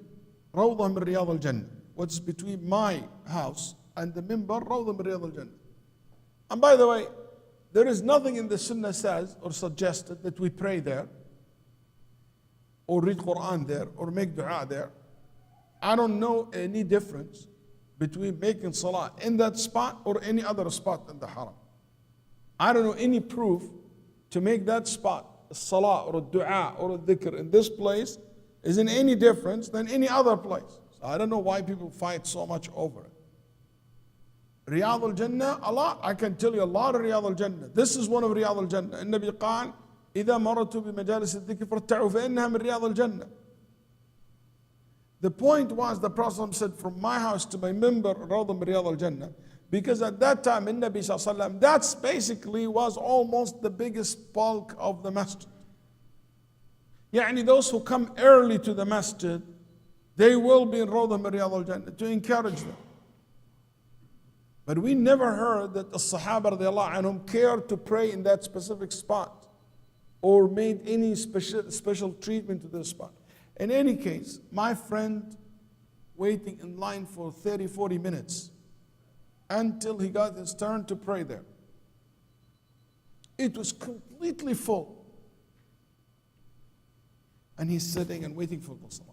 روضة من رياض الجنة. What's between my house and the minbar, روضة من رياض الجنة. And by the way, there is nothing in the Sunnah says or suggested that we pray there, or read Quran there, or make dua there. I don't know any difference between making salah in that spot or any other spot in the haram. I don't know any proof to make that spot, a salah or a dua or a dhikr in this place is in any difference than any other place. So I don't know why people fight so much over it. Riyadh al-Jannah, a lot. I can tell you a lot of Riyadh al-Jannah. This is one of Riyadh al-Jannah. النبي قال إذا مررتوا بمجالس الذكر فارتعوا فإنها من رياض الجنة. The point was, the Prophet said, from my house to my member, Rawdah min Riyadh al-Jannah. Because at that time, in Nabi sallallahu alaihi wasallam, that's basically was almost the biggest bulk of the masjid. Yani those who come early to the masjid, they will be in Rawdah min Riyadh al-Jannah, to encourage them. But we never heard that the Sahaba radiallahu anhum cared to pray in that specific spot or made any special treatment to this spot. In any case, my friend waiting in line for 30, 40 minutes until he got his turn to pray there. It was completely full. And he's sitting and waiting for the salah.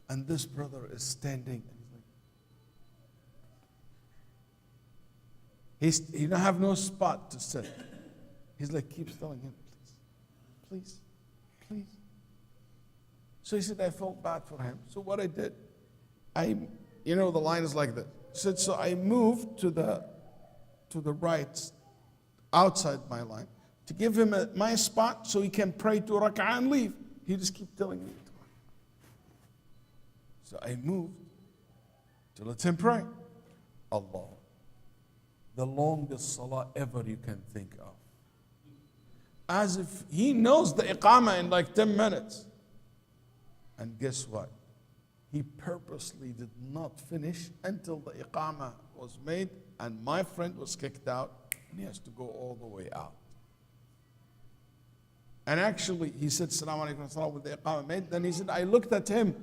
And this brother is standing and he don't have no spot to sit. He's like, keeps telling him, please, please. So he said, I felt bad for him. So what I did, the line is like this. He said, so I moved to the right, outside my line, to give him my spot so he can pray 2 rak'ah and leave. He just keeps telling me. So I moved to let him pray. Allah. The longest salah ever you can think of. As if he knows the iqamah in like 10 minutes. And guess what? He purposely did not finish until the iqamah was made, and my friend was kicked out, and he has to go all the way out. And actually, he said, Salaam alaikum salam, with the iqamah made. Then he said, I looked at him.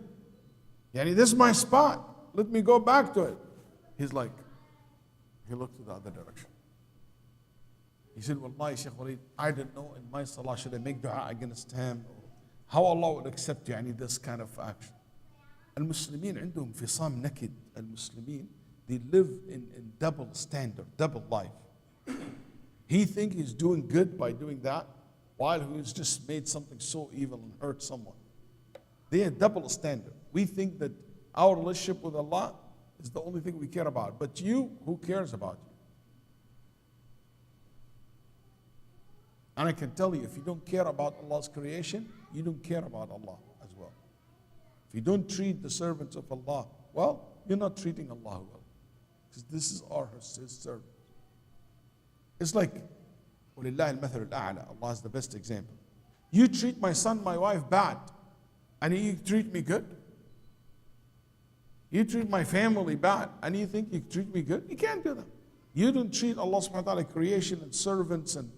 Yani, this is my spot. Let me go back to it. He's like, he looked to the other direction. He said, Wallahi, Shaykh Waleed, I didn't know in my salah, should I make dua against him? How Allah would accept this kind of action. Al-Muslimin عندهم فصام naked. Al-Muslimin, they live in double standard, double life. He thinks he's doing good by doing that, while he's just made something so evil and hurt someone. They have double standard. We think that our relationship with Allah is the only thing we care about. But you, who cares about you? And I can tell you, if you don't care about Allah's creation, you don't care about Allah as well. If you don't treat the servants of Allah well, you're not treating Allah well. Because this is His servant. It's like, وَلِلَّهِ الْمَثَلُ الْأَعْلَى. Allah is the best example. You treat my son, my wife bad, and you treat me good. You treat my family bad, and you think you treat me good. You can't do that. You don't treat Allah subhanahu wa ta'ala, creation and servants and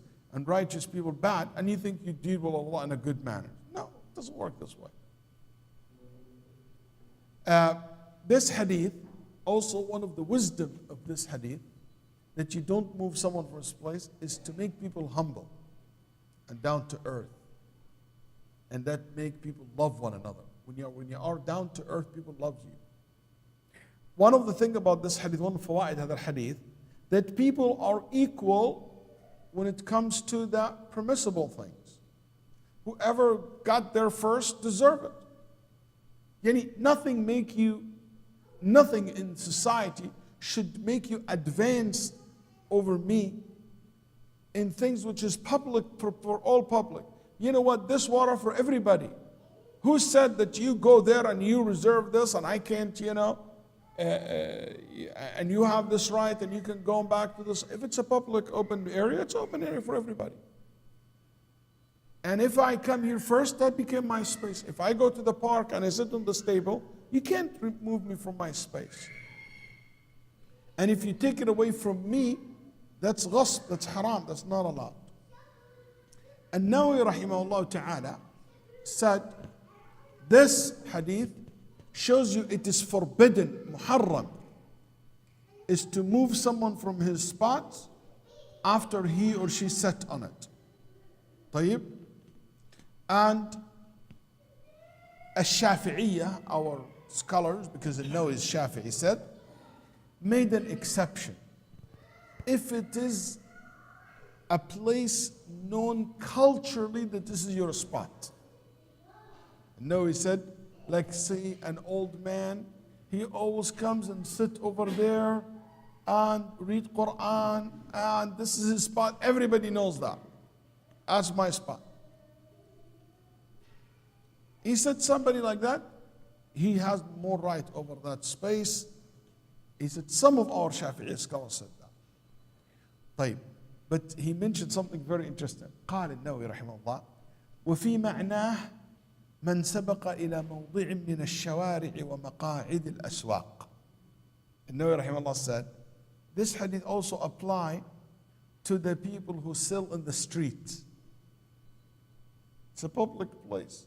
righteous people bad, and you think you deal with Allah in a good manner. No, it doesn't work this way. This hadith, also one of the wisdom of this hadith, that you don't move someone from his place, is to make people humble and down to earth. And that make people love one another. When you are down to earth, people love you. One of the things about this hadith, one of the fawaid of the hadith, that people are equal when it comes to the permissible things. Whoever got there first deserve it. Yani nothing in society should make you advance over me in things which is public for all public. You know what? This water for everybody. Who said that you go there and you reserve this and I can't, and you have this right and you can go back to this? If it's a public open area, it's open area for everybody. And if I come here first, that became my space. If I go to the park and I sit on the stable, you can't remove me from my space. And if you take it away from me, that's ghasb, that's haram, that's not allowed. And Nawawi rahimahullah ta'ala said, this hadith shows you it is forbidden, muharram, is to move someone from his spot after he or she sat on it. طيب? And al-Shafi'iyya, our scholars, because it knows Shafi'i said, made an exception. If it is a place known culturally that this is your spot. No, he said, like say an old man, he always comes and sit over there and read Quran, and this is his spot. Everybody knows that. That's my spot. He said somebody like that, he has more right over that space. He said some of our Shafi'i scholars said that. طيب. But he mentioned something very interesting. قال النووي رحمه الله وفي معناه من سبق إلى موضع من الشوارع ومقاعد الأسواق. النووي رحمه الله said, this hadith also apply to the people who sell in the street. It's a public place.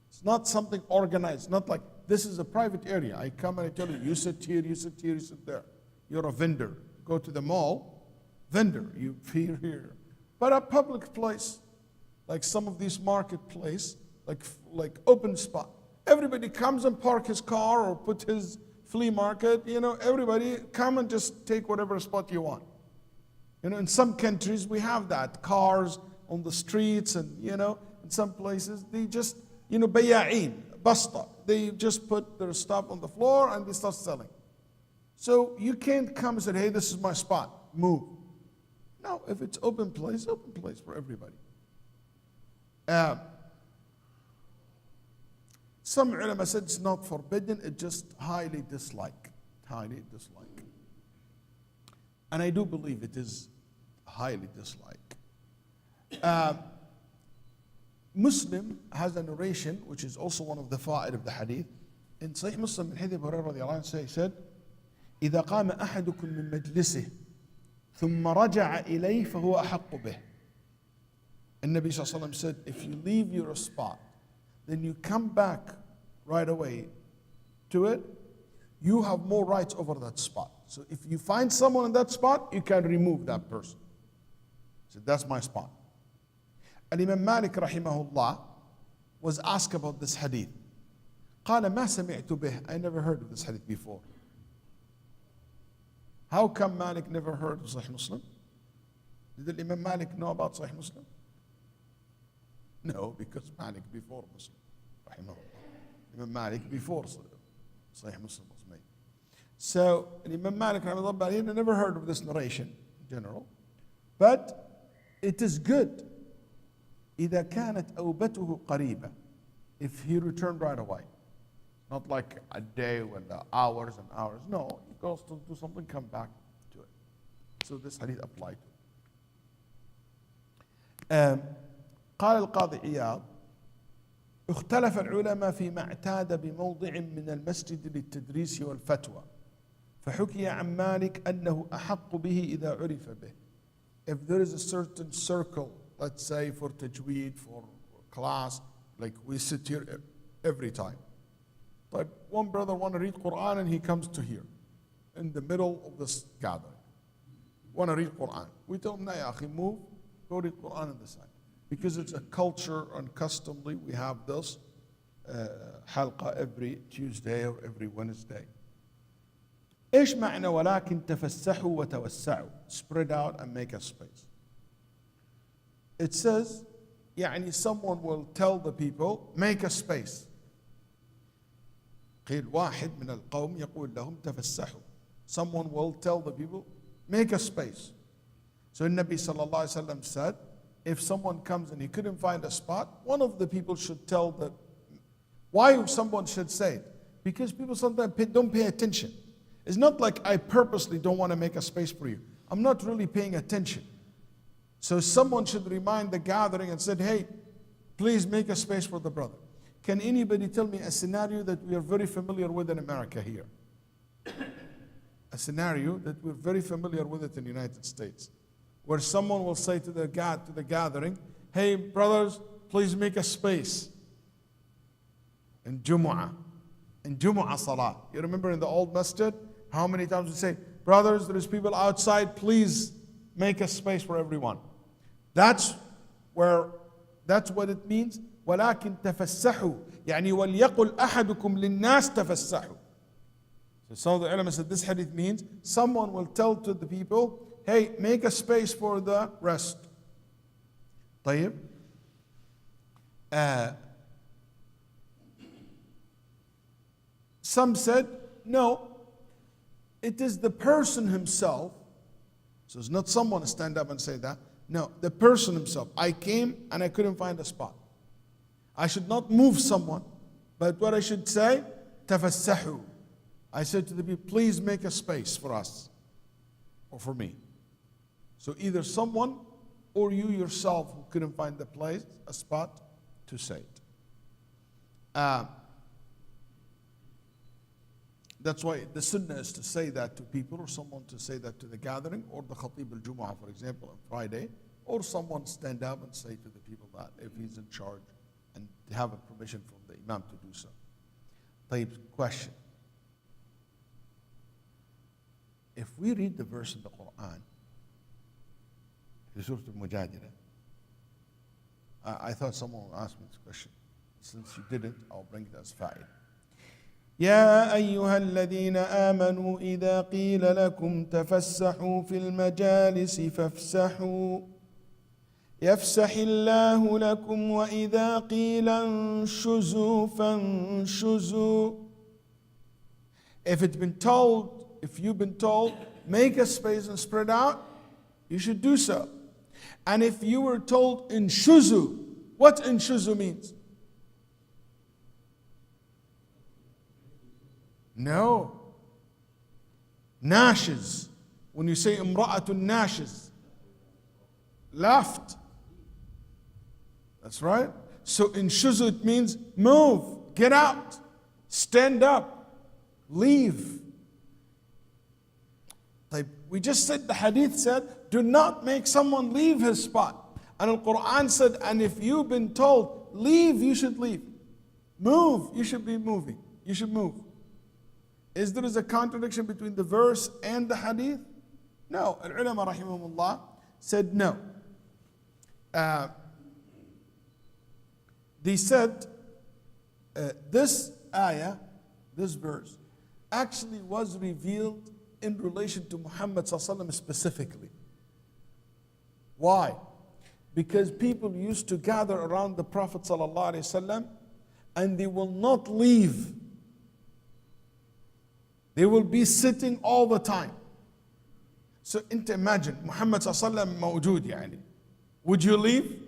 It's not something organized. Not like this is a private area. I come and I tell you, you sit here, you sit here, you sit there. You're a vendor. Go to the mall, vendor, you appear here. But a public place, like some of these marketplace, like open spot. Everybody comes and park his car or put his flea market. Everybody come and just take whatever spot you want. In some countries we have that. Cars on the streets and, in some places they just, baya'in, basta. They just put their stuff on the floor and they start selling. So you can't come and say, hey, this is my spot, move. No, if it's open place for everybody. Some ulama said it's not forbidden, it's just highly disliked. Highly disliked. And I do believe it is highly disliked. Muslim has a narration, which is also one of the fa'id of the hadith. In Sahih Muslim, in Hadith Abu Hurairah he said, إذا قام أحدكم من مجلسه ثم رجع إليه فهو أحق به. And Nabi Sallallahu Alaihi Wasallam said, if you leave your spot, then you come back right away to it, you have more rights over that spot. So if you find someone in that spot, you can remove that person. So that's my spot. And Imam Malik rahimahullah was asked about this hadith. قال ما سمعت به. I never heard of this hadith before. How come Malik never heard of Sahih Muslim? Did Imam Malik know about Sahih Muslim? No, because Malik before Muslim, rahimahullah. Imam Malik before Sahih Muslim was made. So Imam Malik rahimahullah never heard of this narration in general. But it is good إذا كانت أوبته قريبة, if he returned right away. Not like a day when the hours and hours. No, he goes to do something, come back to it. So this hadith applied to it. قال القاضي عياض اختلف العلماء فيما اعتاد بموضع من المسجد للتدريس والفتوى فحكي عن مالك أنه أحق به إذا عرف به. If there is a certain circle, let's say for tajweed, for class, like we sit here every time. But one brother want to read Quran and he comes to here, in the middle of this gathering. Want to read Quran. We tell him, ya akhi, move, go read Quran on the side. Because it's a culture and customly, we have this halqa every Tuesday or every Wednesday. إيش معنى ولكن تفسحوا وتوسعوا, spread out and make a space. It says, يعني someone will tell the people, make a space. قيل واحد من القوم يقول لهم تفسحوا. Someone will tell the people, make a space. So Nabi sallallahu alaihi wasallam said, if someone comes and he couldn't find a spot, one of the people should tell that. Why someone should say it? Because people sometimes don't pay attention. It's not like I purposely don't want to make a space for you. I'm not really paying attention. So someone should remind the gathering and said, hey, please make a space for the brother. Can anybody tell me a scenario that we are very familiar with in America here? A scenario that we're very familiar with it in the United States, where someone will say to the gathering, hey, brothers, please make a space. In Jumu'ah Salah. You remember in the old masjid, how many times we say, brothers, there is people outside, please make a space for everyone. That's what it means. ولكن تفسحوا يعني وليقل أحدكم للناس تفسحوا. So some of the ulama said this hadith means someone will tell to the people, hey, make a space for the rest. طيب. Some said, no, it is the person himself. So it's not someone stand up and say that. No, the person himself. I came and I couldn't find a spot. I should not move someone, but what I should say, tafassahu. I said to the people, please make a space for us or for me. So either someone or you yourself who couldn't find the place, a spot, to say it. That's why the sunnah is to say that to people, or someone to say that to the gathering, or the Khatib al-Jumu'ah, for example, on Friday, or someone stand up and say to the people that if he's in charge, and have a permission from the Imam to do so. طيب, question. If we read the verse in the Quran, Surah Al-Mujadila, I thought someone would ask me this question. Since you didn't, I'll bring it as fa'id. يا أيها الذين آمنوا إذا قيل لكم تفسحوا في المجالس فافسحوا يفسح الله لكم وإذا قيل انشزوا فانشزوا. If you've been told, make a space and spread out, you should do so. And if you were told inshuzu, what inshuzu means? No. Nashes. When you say imra'atun nashes, laughed. That's right. So in shuzu it means move, get out, stand up, leave. We just said the hadith said, do not make someone leave his spot. And the Quran said, and if you've been told, leave, you should leave. Move, you should be moving. You should move. Is there a contradiction between the verse and the hadith? No. Al-ulama rahimahumullah said no. They said this ayah, this verse, actually was revealed in relation to Muhammad specifically. Why? Because people used to gather around the Prophet and they will not leave. They will be sitting all the time. So imagine, Muhammad mawjood yani. Would you leave?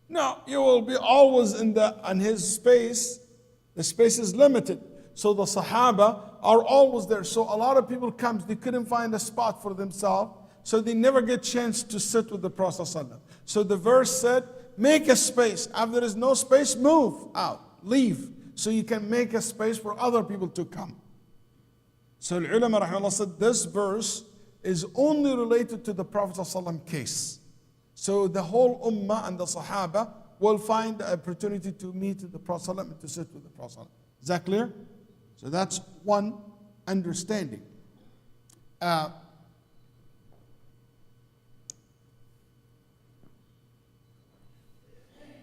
No, you will be always in his space. The space is limited. So the Sahaba are always there. So a lot of people come, they couldn't find a spot for themselves. So they never get chance to sit with the Prophet ﷺ. So the verse said, make a space. If there is no space, move out, leave. So you can make a space for other people to come. So the ulama rahimahullah said this verse is only related to the Prophet ﷺ case. So the whole ummah and the Sahaba will find the opportunity to meet the Prophet ﷺ and to sit with the Prophet ﷺ. Is that clear? So that's one understanding.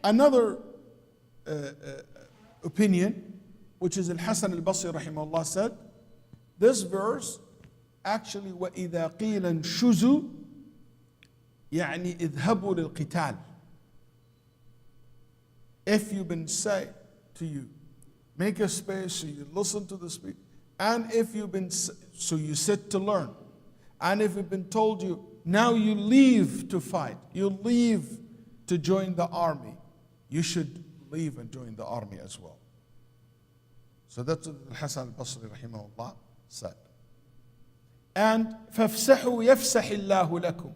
Another opinion, which is Al-Hasan al-Basri rahimahullah said, this verse actually وَإِذَا قِيلَ انشُزُوا يعني اذهبوا للقتال. If you've been said to you, make a space so you listen to the speech, and if you've been so you sit to learn, and if it's been told you now you leave to fight, you leave to join the army, you should leave and join the army as well. So that's what Al-Hasan al-Basri rahimahullah said. And فَافْسَحُوا يَفْسَحِ اللَّهُ لَكُمْ.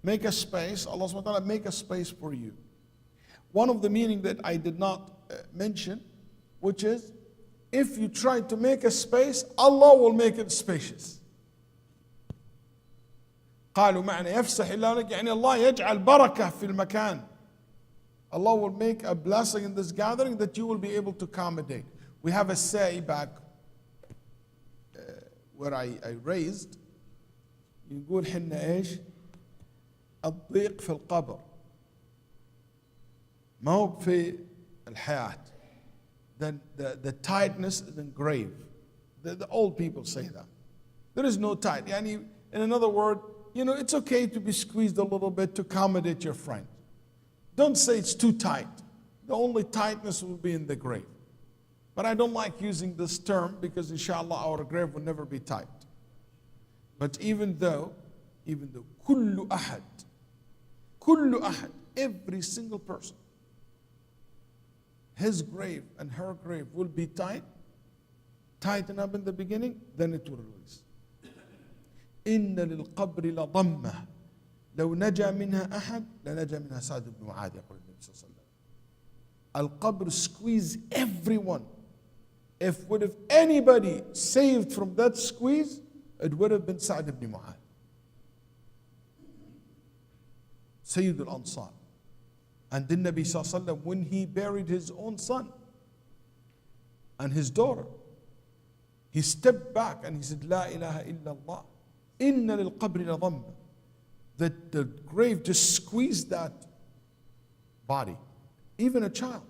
Make a space, Allah subhanahu wa ta'ala make a space for you. One of the meaning that I did not mention, which is, if you try to make a space, Allah will make it spacious. قالوا معنى يفسح الله لك يعني الله يجعل بركة في المكان. Allah will make a blessing in this gathering that you will be able to accommodate. We have a say back where I raised, يقول حنا ايش؟ الضيق في القبر ما هو في الحياة. The tightness in the grave. The old people say that. There is no tight. Yani, in another word, it's okay to be squeezed a little bit to accommodate your friend. Don't say it's too tight. The only tightness will be in the grave. But I don't like using this term because inshallah our grave will never be tight. But even though كل أحد, every single person, his grave and her grave will be tighten up in the beginning, then it will release. إن للقبر لضمة لو نجا منها أحد لنجا منها سعد بن معاذ يقول النبي صلى الله عليه وسلم. Al-Qabr squeeze everyone. If anybody saved from that squeeze, it would have been Sa'd ibn Mu'adh, Sayyid al-Ansar. And the Nabi sallallahu alaihi wasallam, when he buried his own son and his daughter, he stepped back and he said, La ilaha illallah, inna lil qabri la dhamma. That the grave just squeezed that body, even a child.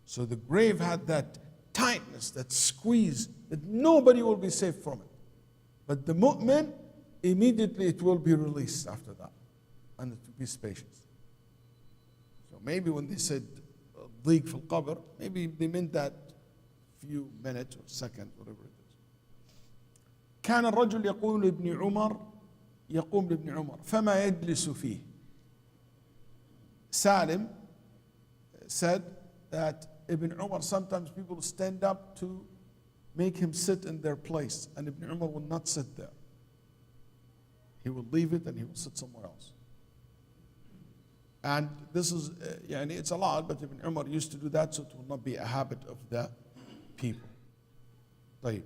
So the grave had that tightness, that squeeze, that nobody will be safe from it. But the mu'min, immediately it will be released after that. And it will be spacious. So maybe when they said ضيق في القبر, maybe they meant that few minutes or seconds, whatever it is. كان الرجل يقول لابن عمر يقوم لابن عمر فما يجلس فيه. Salim said that Ibn Umar, sometimes people stand up to make him sit in their place, and Ibn Umar will not sit there. He will leave it and he will sit somewhere else. And this is, يعني it's a lot, but Ibn Umar used to do that, so it will not be a habit of the people. طيب,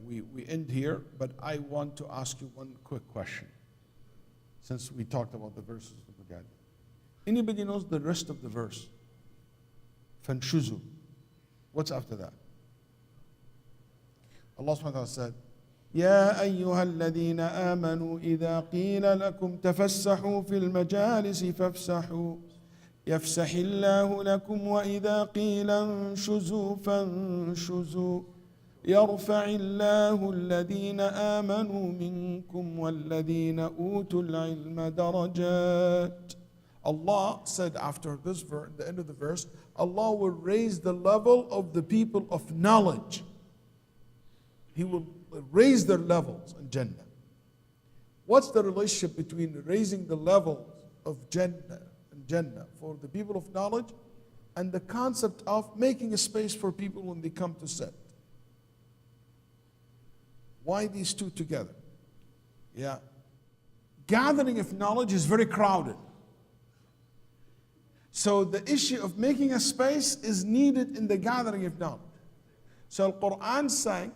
we end here, but I want to ask you one quick question. Since we talked about the verses of the God. Anybody knows the rest of the verse? فَانْشُزُوا. What's after that? Allah subhanahu wa ta'ala said, يا أيها الذين آمنوا إذا قيل لكم تفسحوا في المجالس فافسحوا يفسح الله لكم وإذا قيل انشزوا فانشزوا يرفع الله الذين آمنوا منكم والذين أوتوا العلم درجات. Allah said after this verse, the end of the verse, Allah will raise the level of the people of knowledge. He will raise their levels in Jannah. What's the relationship between raising the levels of Jannah for the people of knowledge and the concept of making a space for people when they come to sit? Why these two together? Yeah. Gathering of knowledge is very crowded. So the issue of making a space is needed in the gathering of knowledge. So Al-Quran saying,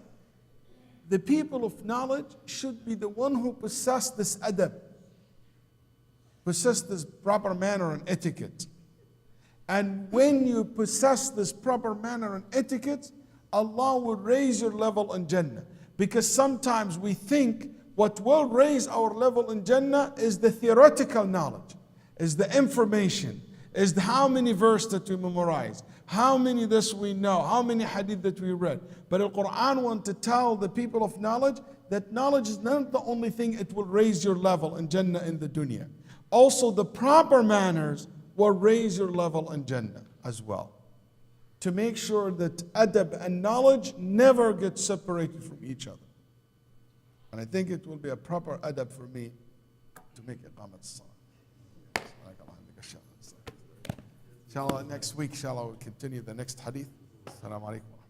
the people of knowledge should be the one who possess this adab, possess this proper manner and etiquette. And when you possess this proper manner and etiquette, Allah will raise your level in Jannah. Because sometimes we think what will raise our level in Jannah is the theoretical knowledge, is the information, is the how many verses that we memorize, how many this we know, how many hadith that we read. But Al-Quran wants to tell the people of knowledge that knowledge is not the only thing it will raise your level in Jannah in the dunya. Also the proper manners will raise your level in Jannah as well. To make sure that adab and knowledge never get separated from each other. And I think it will be a proper adab for me to make iqamat as-salah. Inshallah, next week, inshallah, we'll continue the next hadith. Assalamu alaikum.